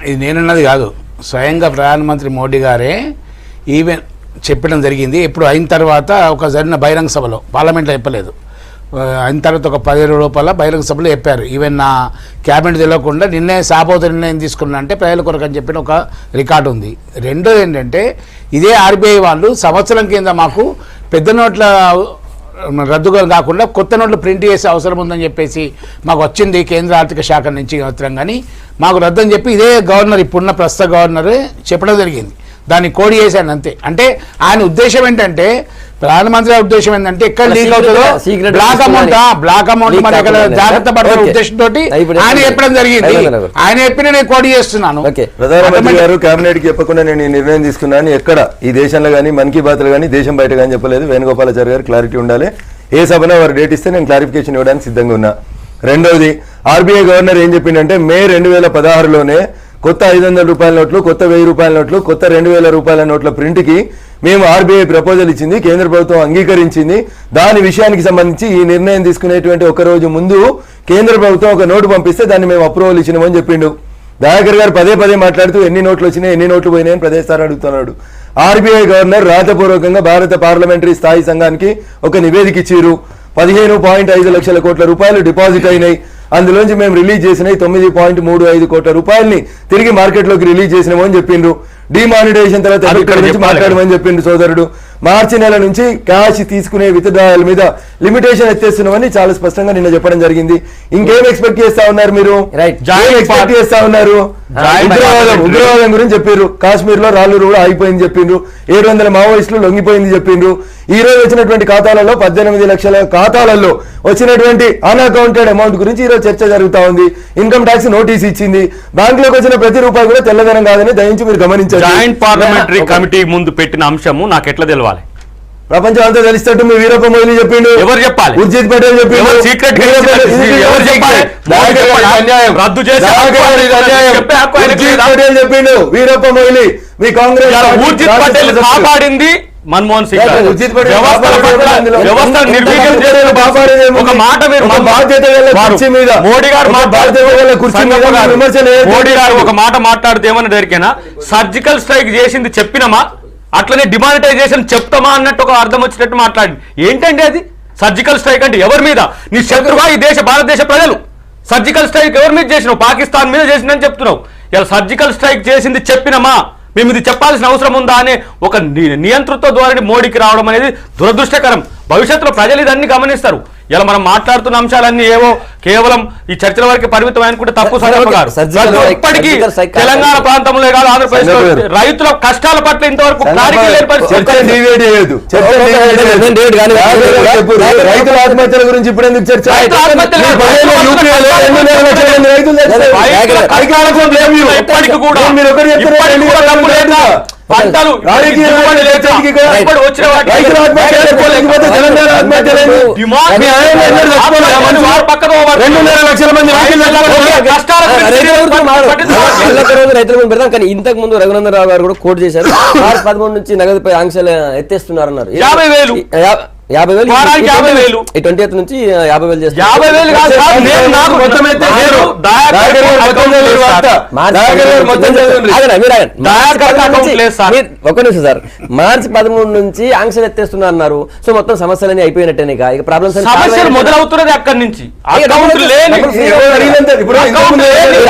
ఇది నేనన్నది కాదు, స్వయంగా ప్రధానమంత్రి మోడీ గారే ఈవెన్ చెప్పడం జరిగింది. ఇప్పుడు అయిన తర్వాత ఒక జరిగిన బహిరంగ సభలో, పార్లమెంట్లో చెప్పలేదు, అయిన తర్వాత ఒక 10 రోజుల లోపల బహిరంగ సభలో చెప్పారు. ఈవెన్ నా క్యాబినెట్ తెలియకుండా సాపోత నిర్ణయం తీసుకున్నా అంటే ప్రజల కొరకు అని చెప్పిన ఒక రికార్డు ఉంది. రెండోది ఏంటంటే, ఇదే ఆర్బీఐ వాళ్ళు సంవత్సరం కింద మాకు పెద్ద నోట్ల రద్దుగా కాకుండా కొత్త నోట్లు ప్రింట్ చేసే అవసరం ఉందని చెప్పేసి మాకు వచ్చింది కేంద్ర ఆర్థిక శాఖ నుంచి మాత్రం, కానీ మాకు రద్దు అని చెప్పి ఇదే గవర్నర్, ఇప్పుడున్న ప్రస్తుత గవర్నర్ చెప్పడం జరిగింది. దాన్ని కోడి చేశాను అంతే. అంటే ఆయన ఉద్దేశం ఏంటంటే, ప్రధానమంత్రి ఉద్దేశం ఏంటంటే ఎక్కడ లీక్ అవుతుందో బ్లాక్ అమౌంట్ మన జాగ్రత్త పడుతున్న ఉద్దేశంతో ఆయన చెప్పడం జరిగింది. ఆయన చెప్పిన నేను కోడి చేస్తున్నాను. ప్రధానమంత్రి గారు కేబినెట్ కి చెప్పకుండా నేను ఈ నిర్ణయం తీసుకున్నాను ఎక్కడ ఈ దేశంలో కానీ మన్ కీ బాత్ లో కానీ దేశం బయట కానీ చెప్పలేదు. వేణుగోపాలాచారి గారు క్లారిటీ ఉండాలి. ఏ సభలో వారు డేట్ ఇస్తే నేను క్లారిఫికేషన్ ఇవ్వడానికి సిద్ధంగా ఉన్నా. రెండవది, ఆర్బీఐ గవర్నర్ ఏం చెప్పిందంటే, మే 2016లోనే కొత్త 500 రూపాయల నోట్లు, కొత్త 1000 రూపాయల నోట్లు, కొత్త 2000 రూపాయల నోట్ల ప్రింట్కి మేము ఆర్బీఐ ప్రపోజల్ ఇచ్చింది, కేంద్ర ప్రభుత్వం అంగీకరించింది. దాని విషయానికి సంబంధించి ఈ నిర్ణయం తీసుకునేటువంటి ఒక రోజు ముందు కేంద్ర ప్రభుత్వం ఒక నోటు పంపిస్తే దాన్ని మేము అప్రూవల్ ఇచ్చినామని చెప్పిండు. దయాకర్ గారు పదే మాట్లాడుతూ ఎన్ని నోట్లు వచ్చినాయి, ఎన్ని నోట్లు పోయినాయని ప్రదేశాలు అడుగుతున్నాడు. ఆర్బీఐ గవర్నర్ రాతపూర్వకంగా భారత పార్లమెంటరీ స్థాయి సంఘానికి ఒక నివేదిక ఇచ్చారు. 15.5 లక్షల కోట్ల రూపాయలు డిపాజిట్ అయినాయి. అందులోంచి మేము రిలీజ్ చేసినాయి 9.35 కోట్ల రూపాయలని తిరిగి మార్కెట్లోకి రిలీజ్ చేసినామని చెప్పిండ్రు. డిమానిటైజేషన్ తర్వాత ఇక్కడ నుంచి మాట్లాడమని చెప్పిండు సోదరుడు. మార్చి నెల నుంచి క్యాష్ తీసుకునే విత్డ్రాయల్ మీద లిమిటేషన్ ఎత్తేస్తున్నామని చాలా స్పష్టంగా నిన్న చెప్పడం జరిగింది. ఇంకేం ఎక్స్పెక్ట్ చేస్తా ఉన్నారు మీరు? ఎక్స్పెక్ట్ చేస్తా ఉన్నారు? ఉగ్రవాదం గురించి చెప్పారు. కాశ్మీర్ లో రాళ్ళూరు కూడా ఆగిపోయింది చెప్పిండ్రు. 700 మావోయిస్టులు లొంగిపోయింది చెప్పిండ్రు. ఈ రోజు వచ్చినటువంటి ఖాతాలలో 18 లక్షల ఖాతాలలో వచ్చినటువంటి అన్అకౌంటెడ్ అమౌంట్ గురించి ఈరోజు చర్చ జరుగుతా ఉంది. ఇన్కమ్ ట్యాక్స్ నోటీస్ ఇచ్చింది. బ్యాంకులోకి వచ్చిన ప్రతి రూపాయి కూడా తెల్లదనం కాదని దయించి మీరు గమనించారు. జాయింట్ పార్లమెంటరీ కమిటీ ముందు పెట్టిన అంశము నాకు ఎట్లా తెలవాలి? ప్రపంచం అంతా తెలిసేటట్టు మీ వీరప్ప మొయిలీ చెప్పిండు. ఎవరు చెప్పాలి? ఉర్జిత్ పటేల్ చెప్పిండు. చెప్పిండు వీరప్ప మొయిలీ. మీ కాంగ్రెస్ ఉర్జిత్ పటేల్ కాపాడింది మన్మోహన్ సింగ్. వ్యవస్థ నిర్వీర్యం చేయడం ఒక మాట మోడీ గారు ఒక మాట మాట్లాడితే ఏమన్నా జరిగినా సర్జికల్ స్ట్రైక్ చేసింది చెప్పినమా, అట్లనే డిమానిటైజేషన్ చెప్తామా అన్నట్టు ఒక అర్థం వచ్చేటట్టు మాట్లాడి. ఏంటంటే అది సర్జికల్ స్ట్రైక్ అంటే ఎవరి మీద? నీ శత్రువా ఈ భారతదేశ ప్రజలు? సర్జికల్ స్ట్రైక్ ఎవరి మీద చేసినావు? పాకిస్తాన్ మీద చేసిందని చెప్తున్నావు. ఇలా సర్జికల్ స్ట్రైక్ చేసింది చెప్పినమా, మేము ఇది చెప్పాల్సిన అవసరం ఉందా అనే ఒక నియంతృత్వ ధోరణి మోడీకి రావడం అనేది దురదృష్టకరం. భవిష్యత్తులో ప్రజలు ఇదన్నీ గమనిస్తారు. ఇలా మనం మాట్లాడుతున్న అంశాలన్నీ ఏవో కేవలం ఈ చర్చల వరకు పరిమితం అనుకుంటే తప్పు సందర్భం కాదు. ఇప్పటికీ తెలంగాణ ప్రాంతంలో కాదు, ఆంధ్రప్రదేశ్ రైతుల కష్టాల పట్ల ఇంతవరకు రైతుల ఆత్మహత్యల గురించి ఇప్పుడు ఎందుకు చర్చ? దయాకర్ గారు, ఇప్పటికి కూడా మీరు ఒకటి చెప్తారు, ఇప్పటికి కూడా డబ్బు లేక పంటలు రాజకీయ దిగుబడి లేక రైట్. ఇప్పుడు వచ్చిన వాటికి రైతులు ఆత్మహత్య చేసుకోలేకపోతే తెలంగాణ ఆత్మహత్య లేదు. డిమాండ్ అది ఆయన ఎన్నడూ చచ్చిపోలేదు. ఆత్మహత్య వారు పక్కకు పోవాలి. 2.5 లక్షల మంది రైతులు చచ్చిపోలేదు. కష్టాల గురించి రైతుల గురించి మాట్లాడు. పట్టించుకోవాలి. నెలకు రోజు రైతుల గురించి పెడతాం. కానీ ఇంతకు ముందు రఘునందన్ రావు గారు కూడా కోట్ చేశారు. మార్చి 13 నుంచి నగదుపై ఆంక్షలు ఎత్తేస్తున్నారన్నారు. 50,000. 50,000 వారానికి 50,000. ఈ 20th నుంచి 50,000 చేస్తారు. 50,000 కాదు సార్, నేను నాకు మొత్తం అయితే నేను దయాకర్ దయాకర్ గారు మొత్తం చదివారు వార్త. దయాకర్ గారు మొత్తం చదివారు. ఆగండి, మీరు ఆగండి. దయాకర్ మార్చి అకౌంట్ 13 లేదు సార్. మీరు ఒక్క నిమిషం సార్. మార్చి 13 నుంచి ఆంక్షలు ఎత్తేస్తున్నా అన్నారు. సో మొత్తం సమస్యలన్నీ అయిపోయినట్టేనే ఇక ప్రాబ్లమ్స్ సమస్యలు మొదలవుతున్నది అక్కడి నుంచి. అకౌంట్ లేని ఇప్పుడు అకౌంట్ లేని-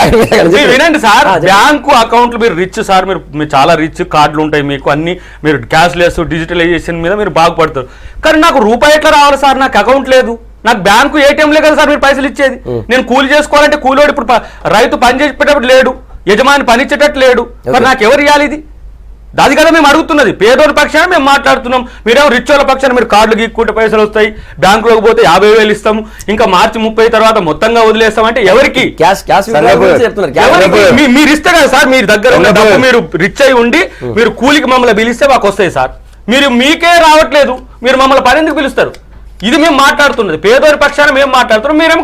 మీరు వినండి సార్, చెప్పండి. బ్యాంకు అకౌంట్లు మీరు రిచ్ సార్, మీరు చాలా రిచ్, కార్డులు ఉంటాయి మీకు అన్ని, మీరు క్యాష్ లెస్ డిజిటలైజేషన్ మీద మీరు బాగుపడతారు. కానీ నాకు రూపాయి ఎట్లా రావాలి సార్? నాకు అకౌంట్ లేదు, నాకు బ్యాంకు ఏటీఎంలే కదా సార్ మీరు పైసలు ఇచ్చేది. నేను కూలి చేసుకోవాలంటే కూలివాడు ఇప్పుడు రైతు పని చేసేటప్పుడు లేడు, యజమాని పని ఇచ్చేటట్టు లేడు, మరి నాకు ఎవరు ఇవ్వాలి ఇది? అది కదా మేము అడుగుతున్నది. పేదోడి పక్షాన మేము మాట్లాడుతున్నాం, మీరేమో రిచ్ వాళ్ళ పక్షాన మీరు కార్డులు గీక్కుంటే పైసలు వస్తాయి, బ్యాంకులోకి పోతే 50,000 ఇస్తాము, ఇంకా మార్చి 30 తర్వాత మొత్తంగా వదిలేస్తాం అంటే ఎవరికి? క్యాష్ చెప్తున్నారు. ఎవరికి? మీరు ఇస్తే కదా సార్, మీరు దగ్గర ఉన్న డబ్బు మీరు రిచ్ అయి ఉండి మీరు కూలికి మమ్మల్ని పిలిస్తే మాకు వస్తాయి సార్. మీరు మీకే రావట్లేదు, మీరు మమ్మల్ని పని ఎందుకు పిలుస్తారు? ఇది మేము మాట్లాడుతున్నది, పేదోరి పక్షాన మేము మాట్లాడుతున్నాం. మీరేమో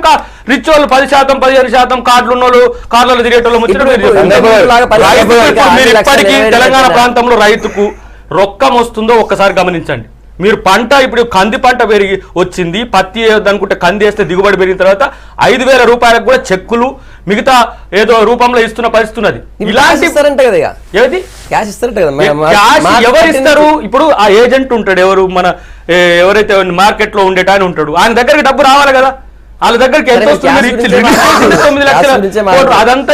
రిచ్ వాళ్ళు 10%, 15% కార్డులు ఉన్న వాళ్ళు, కార్లలో తిరిగేటోళ్ళు ముచ్చట మీరు ఇప్పటికీ తెలంగాణ ప్రాంతంలో రైతుకు రొక్కం వస్తుందో ఒక్కసారి గమనించండి. మీరు పంట ఇప్పుడు కంది పంట పెరిగి వచ్చింది, పత్తి అనుకుంటే కంది వేస్తే దిగుబడి పెరిగిన తర్వాత 5,000 రూపాయలకు కూడా చెక్కులు మిగతా ఏదో రూపంలో ఇస్తున్న పరిస్థితి ఉన్నది. ఇలాంటి ఇస్తారంటే కదా ఏది క్యాష్ ఇస్తారంట కదా. క్యాష్ ఎవరు ఇస్తారు? ఇప్పుడు ఆ ఏజెంట్ ఉంటాడు, ఎవరు మన ఎవరైతే మార్కెట్ లో ఉండేట ఆయన ఉంటాడు, ఆయన దగ్గరికి డబ్బు రావాలి కదా. వాళ్ళ దగ్గరికి ఎంత వస్తుంది? 9 లక్షల అదంతా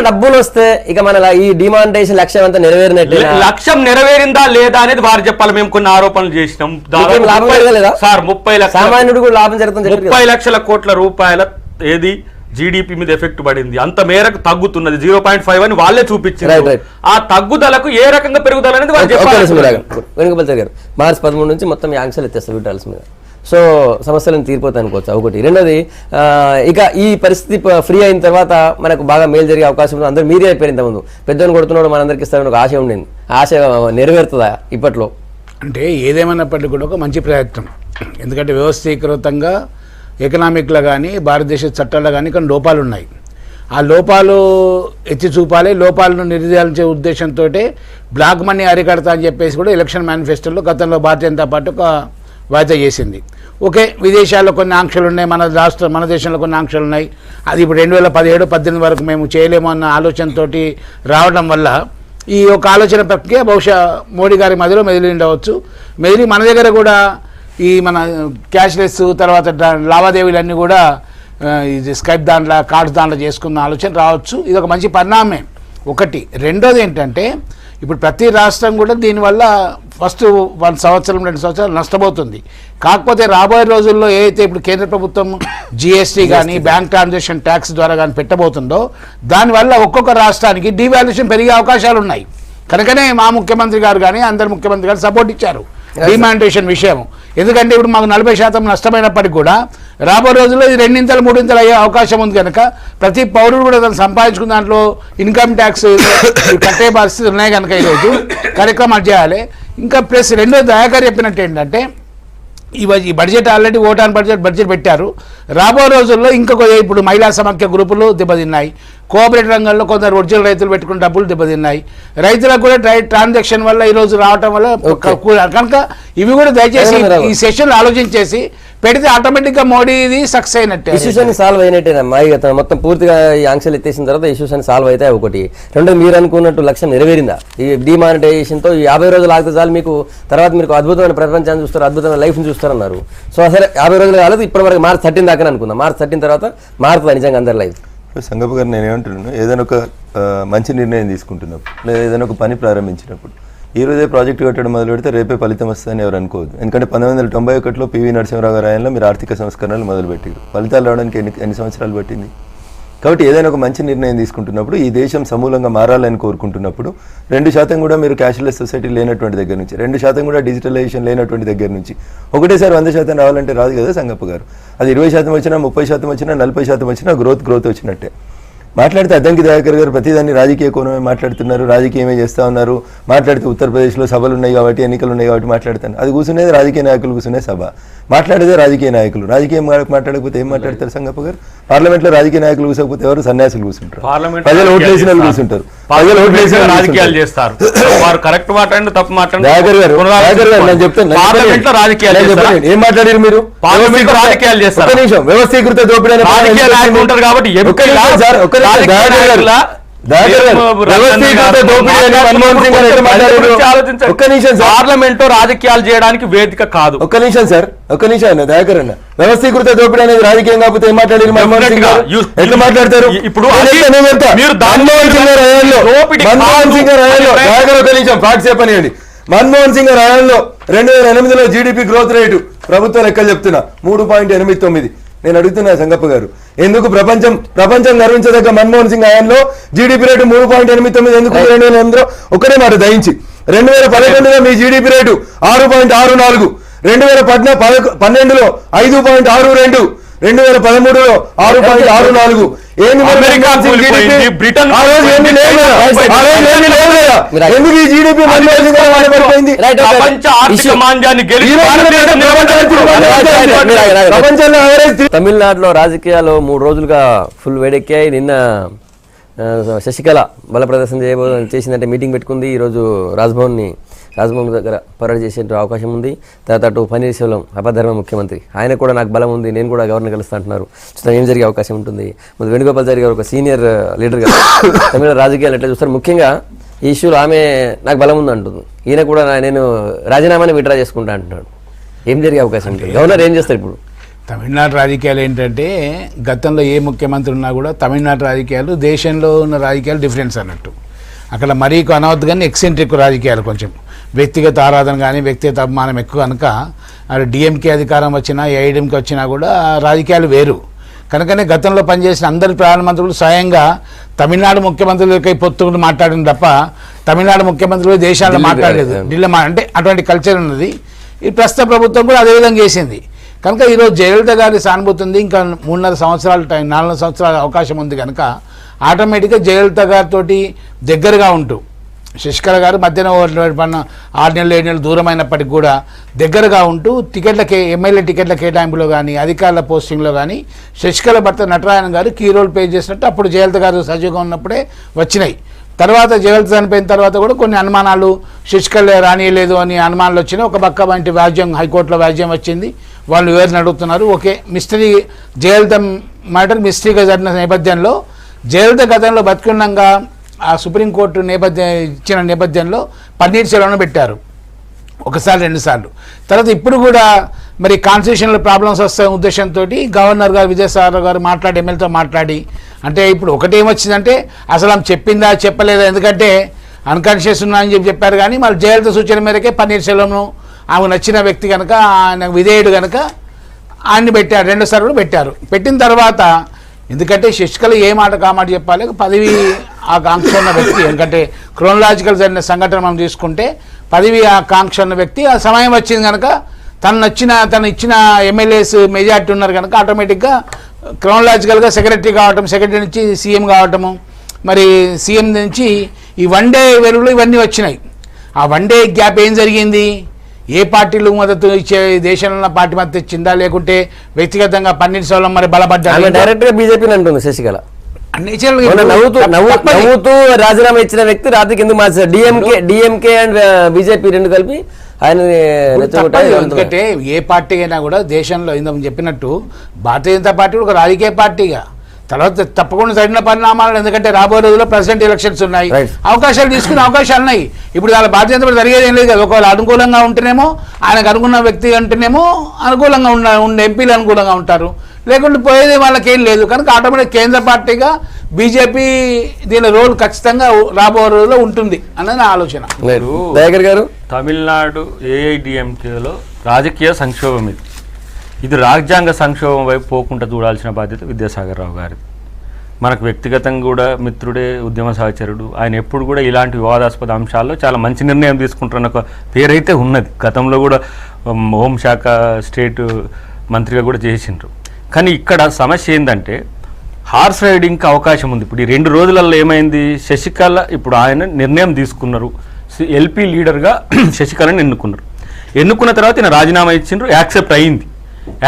డబ్బులు వస్తే ఇక మన ఈ డిమానిటైజేషన్ లక్ష్యం అంతా నెరవేరినట్టు. లక్ష్యం నెరవేరిందా లేదా అనేది వారు చెప్పాలి. మేము కొన్ని ఆరోపణలు చేసినాం సార్. 30 లక్షల సామాన్యుడు కూడా లాభం జరుగుతుంది. 30 లక్షల కోట్ల రూపాయల ఏది జీడిపి మీద ఎఫెక్ట్ పడింది, అంత మేరకు తగ్గుతున్నది 0.5 అని వాళ్ళే చూపించారు. ఆ తగ్గుదలకు ఏ రకంగా పెరుగుదల అనేది వాళ్ళు చెప్పాలి. వెనుకపల్లి గారు మార్చి 13 నుంచి మొత్తం ఈ ఆంక్షలు ఎత్తేస్తారు విడ్రాల్స్ మీద. సో సమస్యలను తీరిపోతాయి అనుకోవచ్చు ఒకటి. రెండోది, ఇక ఈ పరిస్థితి ఫ్రీ అయిన తర్వాత మనకు బాగా మేలు జరిగే అవకాశం ఉంది. అందరూ మీరే అయిపోయింది. ఇంతకుముందు పెద్దోని కొడుతున్నాడు మనందరికి ఇస్తారని ఒక ఆశ ఉండింది. ఆశ నెరవేరుతుందా ఇప్పట్లో? అంటే ఏదేమైనప్పటికీ కూడా ఒక మంచి ప్రయత్నం. ఎందుకంటే వ్యవస్థీకృతంగా ఎకనామిక్లో కానీ భారతదేశ చట్టాల్లో కానీ కొన్ని లోపాలు ఉన్నాయి. ఆ లోపాలు ఎత్తి చూపాలి, లోపాలను నిర్ధారించే ఉద్దేశంతో బ్లాక్ మనీ అరికడతా అని చెప్పేసి కూడా ఎలక్షన్ మేనిఫెస్టోలో గతంలో భారతీయ జనతా పార్టీ ఒక వాయిదా చేసింది. ఓకే, విదేశాల్లో కొన్ని ఆంక్షలు ఉన్నాయి, మన దేశంలో కొన్ని ఆంక్షలు ఉన్నాయి. అది ఇప్పుడు 2017-18 వరకు మేము చేయలేము అన్న ఆలోచనతోటి రావడం వల్ల ఈ ఒక ఆలోచన ప్రక్రియ బహుశా మోడీ గారి మధ్యలో మెదిలి ఉండవచ్చు. మెదిలి మన దగ్గర కూడా ఈ మన క్యాష్లెస్ తర్వాత లావాదేవీలన్నీ కూడా ఇది స్కైప్ దాంట్లో కార్డ్స్ దాంట్లో చేసుకున్న ఆలోచన రావచ్చు. ఇది ఒక మంచి పరిణామమే ఒకటి. రెండోది ఏంటంటే ఇప్పుడు ప్రతి రాష్ట్రం కూడా దీనివల్ల ఫస్ట్ 1 సంవత్సరం 2 సంవత్సరాలు నష్టపోతుంది. కాకపోతే రాబోయే రోజుల్లో ఏదైతే ఇప్పుడు కేంద్ర ప్రభుత్వం జిఎస్టీ కానీ బ్యాంక్ ట్రాన్సాక్షన్ ట్యాక్స్ ద్వారా కానీ పెట్టబోతుందో దానివల్ల ఒక్కొక్క రాష్ట్రానికి డీవాల్యుయేషన్ పెరిగే అవకాశాలు ఉన్నాయి. కనుకనే మా ముఖ్యమంత్రి గారు కానీ అందరు ముఖ్యమంత్రి గారు సపోర్ట్ ఇచ్చారు డిమానిటేషన్ విషయం. ఎందుకంటే ఇప్పుడు మాకు 40% నష్టమైనప్పటికీ కూడా రాబో రోజుల్లో ఇది 2 3 అయ్యే అవకాశం ఉంది. కనుక ప్రతి పౌరుడు కూడా తను సంపాదించుకున్న దాంట్లో ఇన్కమ్ ట్యాక్స్ కట్టే పరిస్థితి ఉన్నాయి కనుక ఈరోజు కార్యక్రమాలు చేయాలి. ఇంకా ప్లస్ రెండో దయాకర్ చెప్పినట్టు ఏంటంటే ఈ budget already vote on budget పెట్టారు. రాబో రోజుల్లో ఇంకొక ఇప్పుడు మహిళా సమాఖ్య గ్రూపులు దెబ్బతిన్నాయి. కోఆపరేటివ్ రంగంలో కొందరు ఒరిజినల్ రైతులు పెట్టుకున్న డబ్బులు దెబ్బతిన్నాయి. రైతులకు కూడా ట్రాన్సాక్షన్ వల్ల ఈరోజు రావటం వల్ల కనుక ఇవి కూడా దయచేసి ఈ సెషన్ ఆలోచించేసి పెడితే ఆటోమేటిక్గా మోడీది సక్సెస్ అయినట్టే. ఇష్యూస్ అన్ని సాల్వ్ అయినట్టేనమ్మా. ఇక మొత్తం పూర్తిగా ఈ ఆంక్షలు ఎత్తేసిన తర్వాత ఇష్యూస్ అన్ని సాల్వ్ అవుతాయి ఒకటి. రెండోది, మీరు అనుకున్నట్టు లక్ష్యం నెరవేరిందా? ఈ డిమానిటైజేషన్తో ఈ 50 రోజులు ఆగితే చాలు మీకు, తర్వాత మీరు అద్భుతమైన ప్రపంచాన్ని చూస్తారు, అద్భుతమైన లైఫ్ని చూస్తారన్నారు. సో అసలు 50 రోజులు కాలేదు, ఇప్పటివరకు మార్చి 13 దాకా అనుకుందాం. మార్చి 13 తర్వాత మారుతుంది నిజంగా అందరి లైఫ్. సంగప్ప గారు, నేనేమంటున్నాను, ఏదైనా ఒక మంచి నిర్ణయం తీసుకుంటున్నప్పుడు లేదా ఏదైనా ఒక పని ప్రారంభించినప్పుడు ఈ రోజే ప్రాజెక్టు కట్టడం మొదలు పెడితే రేపే ఫలితం వస్తుందని ఎవరు అనుకోవద్దు. ఎందుకంటే 1991లో పివి నరసింహరావు గారి ఆయనలో మీరు ఆర్థిక సంస్కరణలు మొదలుపెట్టారు. ఫలితాలు రావడానికి ఎన్ని సంవత్సరాలు పట్టింది? కాబట్టి ఏదైనా ఒక మంచి నిర్ణయం తీసుకుంటున్నప్పుడు, ఈ దేశం సమూలంగా మారాలని కోరుకుంటున్నప్పుడు 2% కూడా మీరు క్యాష్లెస్ సొసైటీ లేనటువంటి దగ్గర నుంచి, 2% కూడా డిజిటలైజేషన్ లేనటువంటి దగ్గర నుంచి ఒకటేసారి 100% రావాలంటే రాదు కదా సంగప్ప గారు. అది 20% వచ్చినా, 30% వచ్చినా, 40% వచ్చినా గ్రోత్ వచ్చినట్టే. మాట్లాడితే అద్దంకి దయాకర్ గారు ప్రతిదాన్ని రాజకీయ కోణమే మాట్లాడుతున్నారు, రాజకీయమే చేస్తూ ఉన్నారు. మాట్లాడితే ఉత్తరప్రదేశ్లో సభలు ఉన్నాయి కాబట్టి, ఎన్నికలు ఉన్నాయి కాబట్టి మాట్లాడుతాను. అది కూర్చునేది రాజకీయ నాయకులు కూర్చునే సభ, మాట్లాడేదే రాజకీయ నాయకులు. రాజకీయం మాట్లాడకపోతే ఏం మాట్లాడతారు సంగప్ప గారు? పార్లమెంట్లో రాజకీయ నాయకులు కూర్చోకపోతే ఎవరు? సన్యాసులు కూర్చుంటారు, ప్రజలు ఓట్లు వేసిన వాళ్ళు కూర్చుంటారు, ప్రజలు ఓట్లు వేసిన రాజకీయాలు చేస్తారు. వారు కరెక్ట్ మాట్లాడండి, తప్పు మాట్లాడండి. దయాకర్ గారు నేను చెప్తాను, పార్లమెంట్లో రాజకీయాలు చేస్తారు. ఏం మాట్లాడారు మీరు? పార్లమెంట్లో రాజకీయాలు చేస్తారు. ఒక్క నిమిషం, వ్యవస్థీకృత దోపిడీ అనే రాజకీయ నాయకులు ఉంటారు కాబట్టి పార్లమెంట్ రాజకీయాలు చేయడానికి వేదిక కాదు. ఒక్క నిమిషం సార్, ఒక్క నిమిషం అన్న దయాకర్ అన్న. వ్యవస్థీకృత దోపిడీ అనేది రాజకీయం కాకపోతే ఏం మాట్లాడారు మన్మోహన్ సింగ్ గారు? ఎట్లా మాట్లాడతారు? ఇప్పుడు మన్మోహన్ సింగ్ గారు దయాకర్ ఒక నిమిషం ఫ్యాక్ట్స్ చెప్పనివ్వండి. మన్మోహన్ సింగ్ గారు హయాంలో 2008లో జీడిపి గ్రోత్ రేటు ప్రభుత్వ లెక్కలు చెప్తున్నా 3.89. నేను అడుగుతున్నా సంగప్ప గారు, ఎందుకు ప్రపంచం గర్వించదగ్గ మన్మోహన్ సింగ్ హయాంలో జీడిపి రేటు 3.89 ఎందుకు? 2008లో ఒకటే మాట దయించి 2011లో మీ జీడిపి రేటు 6.64, 2012లో 5.62, 2013లో 6.64. ఎందుకు ఈ జీడిపి తమిళనాడులో రాజకీయాలు 3 రోజులుగా ఫుల్ వేడెక్కాయి. నిన్న శశికళ బల ప్రదర్శన చేసిందంటే మీటింగ్ పెట్టుకుంది. ఈరోజు రాజ్భవన్ దగ్గర పరేడ్ చేసే అవకాశం ఉంది. తర్వాత అటు పన్నీర్ సెల్వం అపధర్మ ముఖ్యమంత్రి, ఆయన కూడా నాకు బలం ఉంది, నేను కూడా గవర్నర్ కలుస్తా అంటున్నారు. చూస్తాం ఏం జరిగే అవకాశం ఉంటుంది. ముందు వేణుగోపాల్ గారు ఒక సీనియర్ లీడర్గా తమిళ రాజకీయాలు ఎట్లా చూస్తారు? ముఖ్యంగా ఈ ఇష్యూలో ఆమె నాకు బలం ఉంది అంటుంది, ఈయన కూడా నేను రాజీనామాని విత్డ్రా చేసుకుంటా అంటున్నాడు. ఏం జరిగే అవకాశం ఉంటుంది? గవర్నర్ ఏం చేస్తారు ఇప్పుడు? తమిళనాడు రాజకీయాలు ఏంటంటే, గతంలో ఏ ముఖ్యమంత్రి ఉన్నా కూడా తమిళనాడు రాజకీయాలు దేశంలో ఉన్న రాజకీయాలు డిఫరెన్స్ అన్నట్టు. అక్కడ మరీ అనవద్దు కానీ ఎక్సెంట్రిక్ రాజకీయాలు, కొంచెం వ్యక్తిగత ఆరాధన కానీ వ్యక్తిగత అభిమానం ఎక్కువ కనుక, అది డిఎంకే అధికారం వచ్చినా ఏఐడిఎంకే వచ్చినా కూడా రాజకీయాలు వేరు. కనుకనే గతంలో పనిచేసిన అందరి ప్రధానమంత్రులు స్వయంగా తమిళనాడు ముఖ్యమంత్రులకై పొత్తుకుని మాట్లాడిన తప్ప తమిళనాడు ముఖ్యమంత్రులు దేశాల్లో మాట్లాడలేదు. ఢిల్లీ అంటే అటువంటి కల్చర్ ఉన్నది. ఈ ప్రస్తుత ప్రభుత్వం కూడా అదేవిధంగా చేసింది. కనుక ఈరోజు జయలలిత గారి సానుభూతి ఉంది. ఇంకా 3.5 సంవత్సరాల టైం, 4 సంవత్సరాల అవకాశం ఉంది. కనుక ఆటోమేటిక్గా జయలలిత గారితో దగ్గరగా ఉంటూ, శశికళ గారు మధ్యన 6 నెలలు 7 నెలలు దూరం అయినప్పటికీ కూడా దగ్గరగా ఉంటూ ఎమ్మెల్యే టికెట్ల కేటాయింపులో కానీ అధికారుల పోస్టింగ్లో కానీ శశికళ భర్త నటరాయణ గారు కీ రోల్ ప్లే చేసినట్టు అప్పుడు జయలలిత గారు సజీవంగా ఉన్నప్పుడే వచ్చినాయి. తర్వాత జయలలిత చనిపోయిన తర్వాత కూడా కొన్ని అనుమానాలు, శశికళ రానియలేదు అని అనుమానాలు వచ్చినాయి. ఒక పక్క వంటి వ్యాజ్యం, హైకోర్టులో వ్యాజ్యం వచ్చింది. వాళ్ళు వివరణ అడుగుతున్నారు. ఓకే, మిస్టరీ జయలలిత మ్యాటర్ మిస్టరీగా జరిగిన నేపథ్యంలో జయలలిత గతంలో బతికున్నంగా ఆ సుప్రీంకోర్టు ఇచ్చిన నేపథ్యంలో పన్నీర్ సెల్వంను పెట్టారు, ఒకసారి 2 సార్లు. తర్వాత ఇప్పుడు కూడా మరి కాన్స్టిట్యూషనల్ ప్రాబ్లమ్స్ వస్తాయి ఉద్దేశంతో గవర్నర్ గారు విజయసాగర్ గారు ఎమ్మెల్యేతో మాట్లాడి, అంటే ఇప్పుడు ఒకటేమొచ్చిందంటే అసలు ఆమె చెప్పిందా చెప్పలేదా, ఎందుకంటే అన్కాన్షియస్ ఉన్నా అని చెప్పారు. కానీ మళ్ళీ జయలలిత సూచన మేరకే పన్నీర్ సెల్వంను, ఆమెకు నచ్చిన వ్యక్తి కనుక, ఆయన విధేయుడు కనుక ఆయన్ని పెట్టారు. 2 సార్లు కూడా పెట్టారు. పెట్టిన తర్వాత ఎందుకంటే శశికళ ఏ మాట కామాట చెప్పాలి, పదవి ఆకాంక్ష ఉన్న వ్యక్తి, ఎందుకంటే క్రోనలాజికల్ జరిగిన సంఘటన మనం తీసుకుంటే పదవి ఆకాంక్ష ఉన్న వ్యక్తి, ఆ సమయం వచ్చింది కనుక తను ఇచ్చిన ఎమ్మెల్యేస్ మెజార్టీ ఉన్నారు కనుక ఆటోమేటిక్గా క్రోనలాజికల్గా సెక్రటరీ కావటం, సెక్రటరీ నుంచి సీఎం కావటము, మరి సీఎం నుంచి ఈ 1 డే వెలుగులు ఇవన్నీ వచ్చినాయి. ఆ 1 డే గ్యాప్ ఏం జరిగింది? ఏ పార్టీలు మద్దతు ఇచ్చే, దేశంలో ఉన్న పార్టీ మద్దతు ఇచ్చిందా, లేకుంటే వ్యక్తిగతంగా పన్నీర్ సెల్వం మరి బలపడ్డారు? డైరెక్ట్ గా బీజేపీ అంటుంది శశికళ. నవ్వుతూ రాజీనామా ఇచ్చిన వ్యక్తి రాత్రికి ఎందుకు మార్చారు? డిఎంకే అండ్ బీజేపీ 2 కలిపి ఆయన. ఎందుకంటే ఏ పార్టీ అయినా కూడా దేశంలో ఇందాక చెప్పినట్టు భారతీయ జనతా పార్టీ ఒక రాజకీయ పార్టీగా తర్వాత తప్పకుండా జరిగిన పరిణామాలు, ఎందుకంటే రాబోయే రోజుల్లో ప్రెసిడెంట్ ఎలక్షన్స్ ఉన్నాయి, అవకాశాలు తీసుకునే అవకాశాలు ఉన్నాయి. ఇప్పుడు దాని బాధ్యత జరిగేది ఏం లేదు కదా. ఒకవేళ అనుకూలంగా ఉంటేనేమో ఆయనకు అనుకున్న వ్యక్తి అంటేనేమో అనుకూలంగా ఉండే ఎంపీలు అనుకూలంగా ఉంటారు, లేకుంటే పోయేది వాళ్ళకేం లేదు. కనుక ఆటోమేటిక్ కేంద్ర పార్టీగా బీజేపీ దీని రోల్ ఖచ్చితంగా రాబోయే రోజుల్లో ఉంటుంది అన్నది నా ఆలోచన. దయాకర్ గారు, తమిళనాడు ఏఐడిఎంకేలో రాజకీయ సంక్షోభం ఇది రాజ్యాంగ సంక్షోభం వైపు పోకుండా చూడాల్సిన బాధ్యత విద్యాసాగర్ రావు గారిది. మనకు వ్యక్తిగతంగా కూడా మిత్రుడే, ఉద్యమ సహచరుడు. ఆయన ఎప్పుడు కూడా ఇలాంటి వివాదాస్పద అంశాల్లో చాలా మంచి నిర్ణయం తీసుకుంటున్న ఒక పేరైతే ఉన్నది. గతంలో కూడా హోంశాఖ స్టేట్ మంత్రిగా కూడా చేసిండ్రు. కానీ ఇక్కడ సమస్య ఏంటంటే హార్స్ రైడింగ్కి అవకాశం ఉంది. ఇప్పుడు ఈ 2 రోజులలో ఏమైంది, శశికళ ఇప్పుడు ఆయన నిర్ణయం తీసుకున్నారు, ఎల్పీ లీడర్గా శశికళని ఎన్నుకున్న తర్వాత ఈయన రాజీనామా ఇచ్చిండ్రు, యాక్సెప్ట్ అయింది.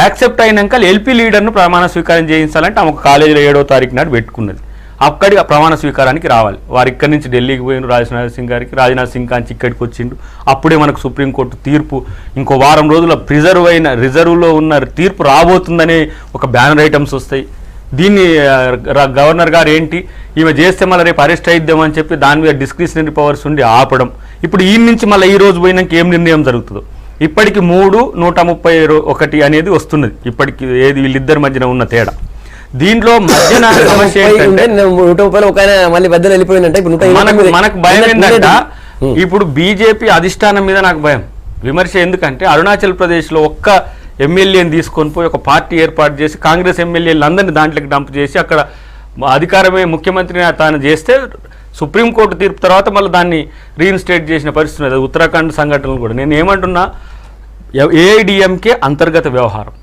యాక్సెప్ట్ అయినాక ఎల్పీ లీడర్ను ప్రమాణ స్వీకారం చేయించాలంటే ఆమె ఒక కాలేజీలో 7వ తారీఖు నాడు పెట్టుకున్నది. అక్కడి ప్రమాణ స్వీకారానికి రావాలి. వారు ఇక్కడి నుంచి ఢిల్లీకి పోయిన రాజ్నాథ్ సింగ్ గారికి, రాజ్నాథ్ సింగ్ కాంచి ఇక్కడికి వచ్చిండు. అప్పుడే మనకు సుప్రీంకోర్టు తీర్పు ఇంకో వారం రోజుల రిజర్వ్లో ఉన్న తీర్పు రాబోతుందనే ఒక బ్యానర్ ఐటమ్స్ వస్తాయి. దీన్ని గవర్నర్ గారు ఏంటి ఈమె చేస్తే మళ్ళీ రేపు అరెస్ట్ అయిద్దామని చెప్పి దాని మీద డిస్క్రిషనరీ పవర్స్ ఉండి ఆపడం. ఇప్పుడు ఈ నుంచి మళ్ళీ ఈ రోజు పోయినాక ఏం నిర్ణయం జరుగుతుందో. ఇప్పటికి 3-131 అనేది వస్తున్నది. ఇప్పటికి ఏది వీళ్ళిద్దరి మధ్యన ఉన్న తేడా. దీంట్లో మధ్యన సమస్య ఏంటంటే మనకు భయం ఏంటంటే ఇప్పుడు బీజేపీ అధిష్టానం మీద నాకు భయం, విమర్శ. ఎందుకంటే అరుణాచల్ ప్రదేశ్లో ఒక్క ఎమ్మెల్యేని తీసుకొని పోయి ఒక పార్టీ ఏర్పాటు చేసి కాంగ్రెస్ ఎమ్మెల్యేలు అందరినీ దాంట్లోకి డంప్ చేసి అక్కడ అధికారమే ముఖ్యమంత్రిని తాను చేస్తే సుప్రీంకోర్టు తీర్పు తర్వాత మళ్ళీ దాన్ని రీఇన్స్టేట్ చేసిన పరిస్థితి ఉంది. ఉత్తరాఖండ్ సంఘటనలు కూడా. నేను ఏమంటున్నా, ఏఐడిఎంకే అంతర్గత వ్యవహారం.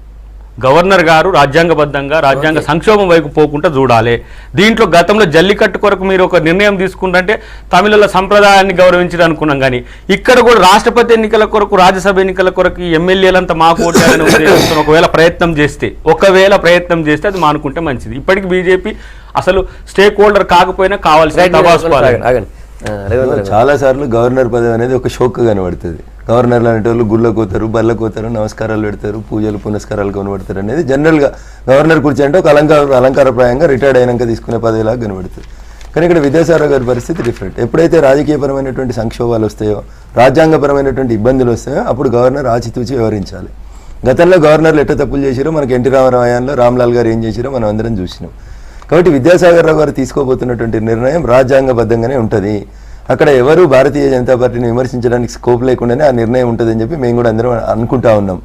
గవర్నర్ గారు రాజ్యాంగబద్ధంగా రాజ్యాంగ సంక్షోభం వైపు పోకుండా చూడాలి. దీంట్లో గతంలో జల్లికట్టు కొరకు మీరు ఒక నిర్ణయం తీసుకుంటే తమిళల సంప్రదాయాన్ని గౌరవించడం అనుకున్నాం, కానీ ఇక్కడ కూడా రాష్ట్రపతి ఎన్నికల కొరకు, రాజ్యసభ ఎన్నికల కొరకు ఎమ్మెల్యేలంతా మాకు ఓటాలని ఉద్దేశిస్తున్న ఒకవేళ ప్రయత్నం చేస్తే అది మానుకుంటే మంచిది. ఇప్పటికి బీజేపీ అసలు స్టేక్ హోల్డర్ కాకపోయినా కావాల్సిన చాలా సార్లు గవర్నర్ పదవి అనేది ఒక షోక్ కనబడుతుంది. గవర్నర్లు అనేటోళ్ళు గుళ్ళకు పోతారు, బళ్ళకు పోతారు, నమస్కారాలు పెడతారు, పూజలు పునస్కారాలు కనబడతారు అనేది జనరల్గా గవర్నర్ కుర్చీ అంటే ఒక అలంకారప్రాయంగా రిటైర్డ్ అయినాక తీసుకునే పదవిలాగా కనబడుతుంది. కానీ ఇక్కడ విద్యాసాగర్ గారి పరిస్థితి డిఫరెంట్. ఎప్పుడైతే రాజకీయపరమైనటువంటి సంక్షోభాలు వస్తాయో, రాజ్యాంగపరమైనటువంటి ఇబ్బందులు వస్తాయో అప్పుడు గవర్నర్ ఆచితూచి వ్యవహరించాలి. గతంలో గవర్నర్లు ఎట్లా తప్పులు చేసిరో మనకి ఎన్టీ రామారావు హయాంలో రామ్లాల్ గారు ఏం చేసిరో మనం అందరం చూసినాం. కాబట్టి విద్యాసాగర్ రావు గారు తీసుకోబోతున్నటువంటి నిర్ణయం రాజ్యాంగబద్ధంగానే ఉంటుంది. అక్కడ ఎవరు భారతీయ జనతా పార్టీని విమర్శించడానికి స్కోప్ లేకుండానే ఆ నిర్ణయం ఉంటుందని చెప్పి మేము కూడా అందరం అనుకుంటా ఉన్నాం.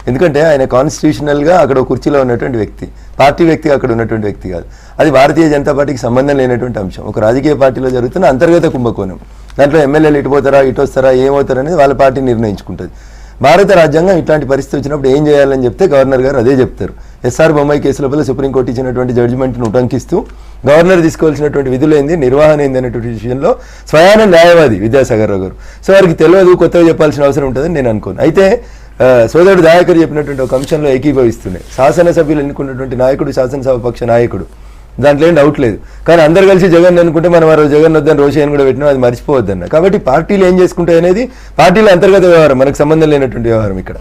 ఎందుకంటే ఆయన కాన్స్టిట్యూషనల్గా అక్కడ కుర్చీలో ఉన్నటువంటి వ్యక్తి, పార్టీ వ్యక్తిగా అక్కడ ఉన్నటువంటి వ్యక్తి కాదు. అది భారతీయ జనతా పార్టీకి సంబంధం లేనటువంటి అంశం. ఒక రాజకీయ పార్టీలో జరుగుతున్న అంతర్గత కుంభకోణం. దాంట్లో ఎమ్మెల్యేలు ఇటు పోతారా, ఇటు వస్తారా, ఏమవుతారా అనేది వాళ్ళ పార్టీ నిర్ణయించుకుంటుంది. భారత రాజ్యాంగం ఇట్లాంటి పరిస్థితి వచ్చినప్పుడు ఏం చేయాలని చెప్తే గవర్నర్ గారు అదే చెప్తారు. ఎస్ఆర్ బొమ్మాయి కేసు లోపల సుప్రీంకోర్టు ఇచ్చినటువంటి జడ్జిమెంట్ను ఉటంకిస్తూ గవర్నర్ తీసుకోవాల్సినటువంటి విధులు ఏంది, నిర్వహణ ఏంది అనేటువంటి విషయంలో స్వయాన న్యాయవాది విద్యాసాగర్ రావు గారు. సో వారికి తెలియదు, కొత్తగా చెప్పాల్సిన అవసరం ఉంటుందని నేను అనుకోను. అయితే సోదరుడు దయాకర్ చెప్పినటువంటి ఒక అంశంలో ఏకీభవిస్తున్నాయి. శాసనసభ్యులు ఎన్నుకున్నటువంటి నాయకుడు శాసనసభ పక్ష నాయకుడు, దాంట్లో ఏం డౌట్ లేదు. కానీ అందరు కలిసి జగన్ అనుకుంటే మనం ఆ రోజు జగన్ వద్దని రోషయ్యని కూడా పెట్టినా అది మర్చిపోవద్దన్న. కాబట్టి పార్టీలు ఏం చేసుకుంటాయి అనేది పార్టీల అంతర్గత వ్యవహారం, మనకు సంబంధం లేనటువంటి వ్యవహారం. ఇక్కడ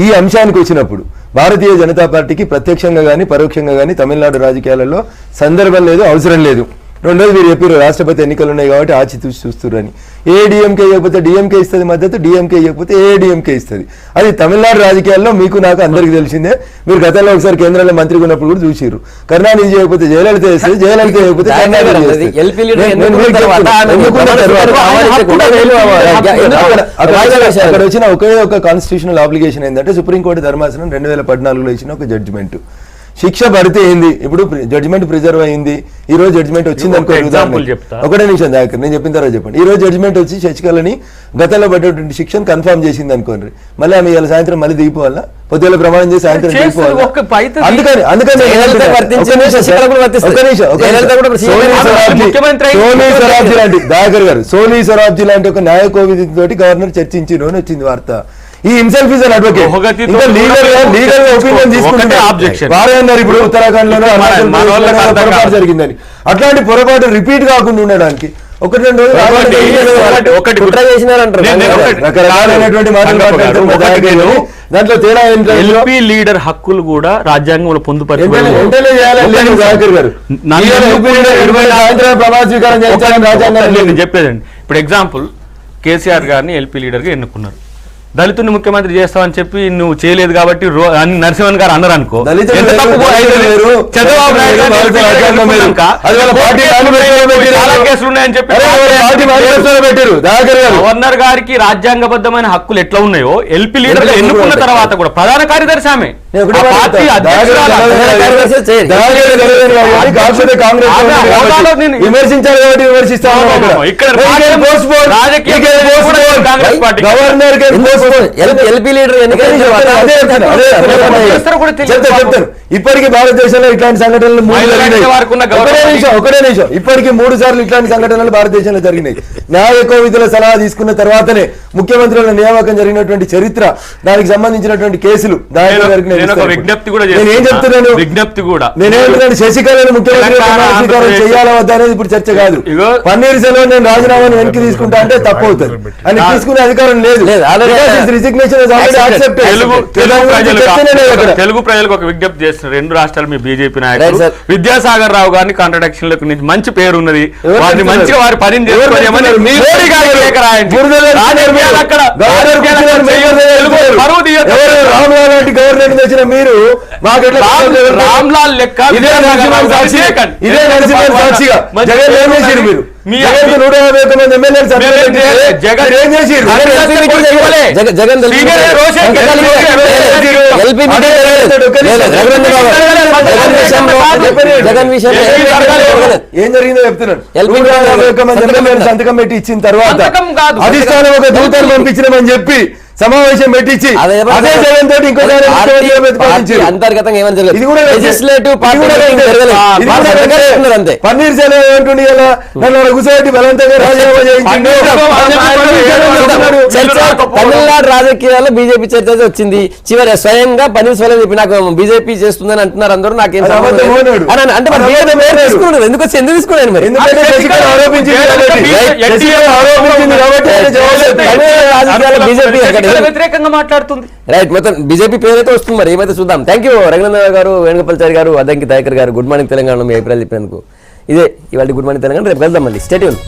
ఈ అంశానికి వచ్చినప్పుడు భారతీయ జనతా పార్టీకి ప్రత్యక్షంగా కానీ పరోక్షంగా కానీ తమిళనాడు రాజకీయాలలో సందర్భం లేదు, అవసరం లేదు. రెండోది మీరు చెప్పారు రాష్ట్రపతి ఎన్నికలు ఉన్నాయి కాబట్టి ఆచితూచి చూస్తున్నారు అని. ఏడీఎంకే ఇవ్వకపోతే డిఎంకే ఇస్తుంది మద్దతు, డిఎంకే ఇవ్వకపోతే ఏడీఎంకే ఇస్తుంది. అది తమిళనాడు రాజకీయాల్లో మీకు నాకు అందరికీ తెలిసిందే. మీరు గతంలో ఒకసారి కేంద్రంలో మంత్రిగా ఉన్నప్పుడు కూడా చూసిరు. కరుణానిధి చేయకపోతే జయలలిత చేస్తుంది, జయలలిత చేయకపోతే అక్కడ వచ్చిన ఒకే ఒక కాన్స్టిట్యూషనల్ ఆబ్లిగేషన్ ఏంటంటే సుప్రీంకోర్టు ధర్మాసనం 2014లో ఇచ్చిన ఒక జడ్జిమెంట్. శిక్ష పడితే ఏంది, ఇప్పుడు జడ్జిమెంట్ ప్రిజర్వ్ అయింది, ఈ రోజు జడ్జిమెంట్ వచ్చింది అనుకో. ఒకటే నిమిషం దాకా నేను చెప్పిన తర్వాత చెప్పండి. ఈ రోజు జడ్జిమెంట్ వచ్చి శశికళని గతంలో పడ్డటువంటి శిక్షను కన్ఫర్మ్ చేసింది అనుకోండి. మళ్ళీ ఆమె ఇవాళ సాయంత్రం మళ్ళీ దిగిపోవాలా, పొద్దుల ప్రమాణం చేసి సాయంత్రం దిగిపోవాలి. దయాకర్ గారు సోనీ సొరాబ్జీ లాంటి ఒక న్యాయ కోవిధి తోటి గవర్నర్ చర్చించారు అని వచ్చింది వార్త. ఈ himself is an advocate, legal opinion తీసుకుంటే వారే అన్నారు ఇప్పుడు ఉత్తరాఖండ్ లోనే పొరపాటు జరిగిందని. అట్లాంటి పొరపాటు రిపీట్ కాకుండా ఉండడానికి ఒకటి రెండు రకరకాలైనటువంటి మాటలు దాంట్లో తేడా ఎల్పీ లీడర్ హక్కులు కూడా రాజ్యాంగంలో పొందుపరిచారు. చెప్పేదండి ఇప్పుడు ఎగ్జాంపుల్ కేసీఆర్ గారిని ఎల్పీ లీడర్గా ఎన్నుకున్నారు. దళితుని ముఖ్యమంత్రి చేస్తామని చెప్పి నువ్వు చేయలేదు కాబట్టి నరసింహన్ గారు అన్నారు అనుకో. చంద్రబాబు నాయుడు కేసులు ఉన్నాయని చెప్పి పెట్టారు దయాకర్ గారు. గవర్నర్ గారికి రాజ్యాంగబద్ధమైన హక్కులు ఎట్లా ఉన్నాయో ఎల్పీ లీడర్ ఎన్నుకున్న తర్వాత కూడా ప్రధాన కార్యదర్శి ఆమె నేను ఒకటే ఆ పార్టీ అధ్యక్షురాలు. విమర్శించాలి కాబట్టి విమర్శిస్తా ఇక్కడ ఎల్పీ లీడర్ చెప్తాను. ఇప్పటికీ భారతదేశంలో ఇట్లాంటి సంఘటనలు ఒకటే నిమిషం ఇప్పటికీ 3 సార్లు ఇట్లాంటి సంఘటనలు భారతదేశంలో జరిగినాయి. న్యాయ కోవిధుల సలహా తీసుకున్న తర్వాతనే ముఖ్యమంత్రుల నియామకం జరిగినటువంటి చరిత్ర, దానికి సంబంధించినటువంటి కేసులు విజ్ఞప్తి కూడా నేనేం చెప్తున్నాను, విజ్ఞప్తి కూడా నేనేంటున్నాను, శశికళను ముఖ్యమంత్రి చేయాలా వద్దా అనేది ఇప్పుడు చర్చ కాదు. పన్నీర్ సెల్వం నేను రాజీనామాను వెనక్కి తీసుకుంటా అంటే తప్పు అవుతుంది. అని తీసుకునే అధికారం లేదు. తెలుగు ప్రజలకు ఒక విజ్ఞప్తి చేస్తున్నారు. 2 రాష్ట్రాలు మీ బీజేపీ నాయకులు విద్యాసాగర్ రావు గారిని కాంట్రడక్షన్ లకు మంచి పేరు ఉన్నది, వారిని మంచిగా వారి పనిని చేసుకోమని మోడీ గారి లేఖ రాయండి. గవర్నమెంట్ తెచ్చిన మీరు రామ్లాల్ లెక్క ఇదే నరసింహన్ సాక్షిగా జగన్ ఏం చేసిరు? మీరు 151 మంది ఎమ్మెల్యేలు జగన్ ఏం చేసిరు? జగన్ ఏం జరిగిందో చెప్తున్నాను. 151 మంది ఎమ్మెల్యేలు సంతకం పెట్టి ఇచ్చిన తర్వాత అధిష్టానం ఒక దూతను పంపించినామని చెప్పి సమావేశం పెట్టించి అదే జగన్ తోటి అంతర్గతంగా ఏమైనా ఇది కూడా పన్నీర్ సెల్వం ఏమంటుండే కదా, నన్ను కూర్చోబెట్టి బలవంతంగా రాజీనామా చేయించిండు. తమిళనాడు రాజకీయాల్లో బీజేపీ చర్చ వచ్చింది. చివరి స్వయంగా పన్నీర్ సెల్వం చెప్పి నాకు బీజేపీ చేస్తుందని అంటున్నారు అందరూ. నాకేం అంటే ఎందుకు తీసుకున్నాను మరి? బీజేపీ వ్యతిరేకంగా మాట్లాడుతుంది. రైట్, మొత్తం బీజేపీ పేరైతే వస్తుంది. మరి ఏమైతే చూద్దాం. థ్యాంక్ యూ రఘునందన్ గారు, వేణుగోపాల్చారి గారు, అద్దంకి దయాకర్ గారు. గుడ్ మార్నింగ్ తెలంగాణ మీ అభిప్రాయాలు చెప్పినందుకు. ఇదే ఇవాళ గుడ్ మార్నింగ్ తెలంగాణ. రేపు వెళ్దాం మళ్ళీ. Stay tune.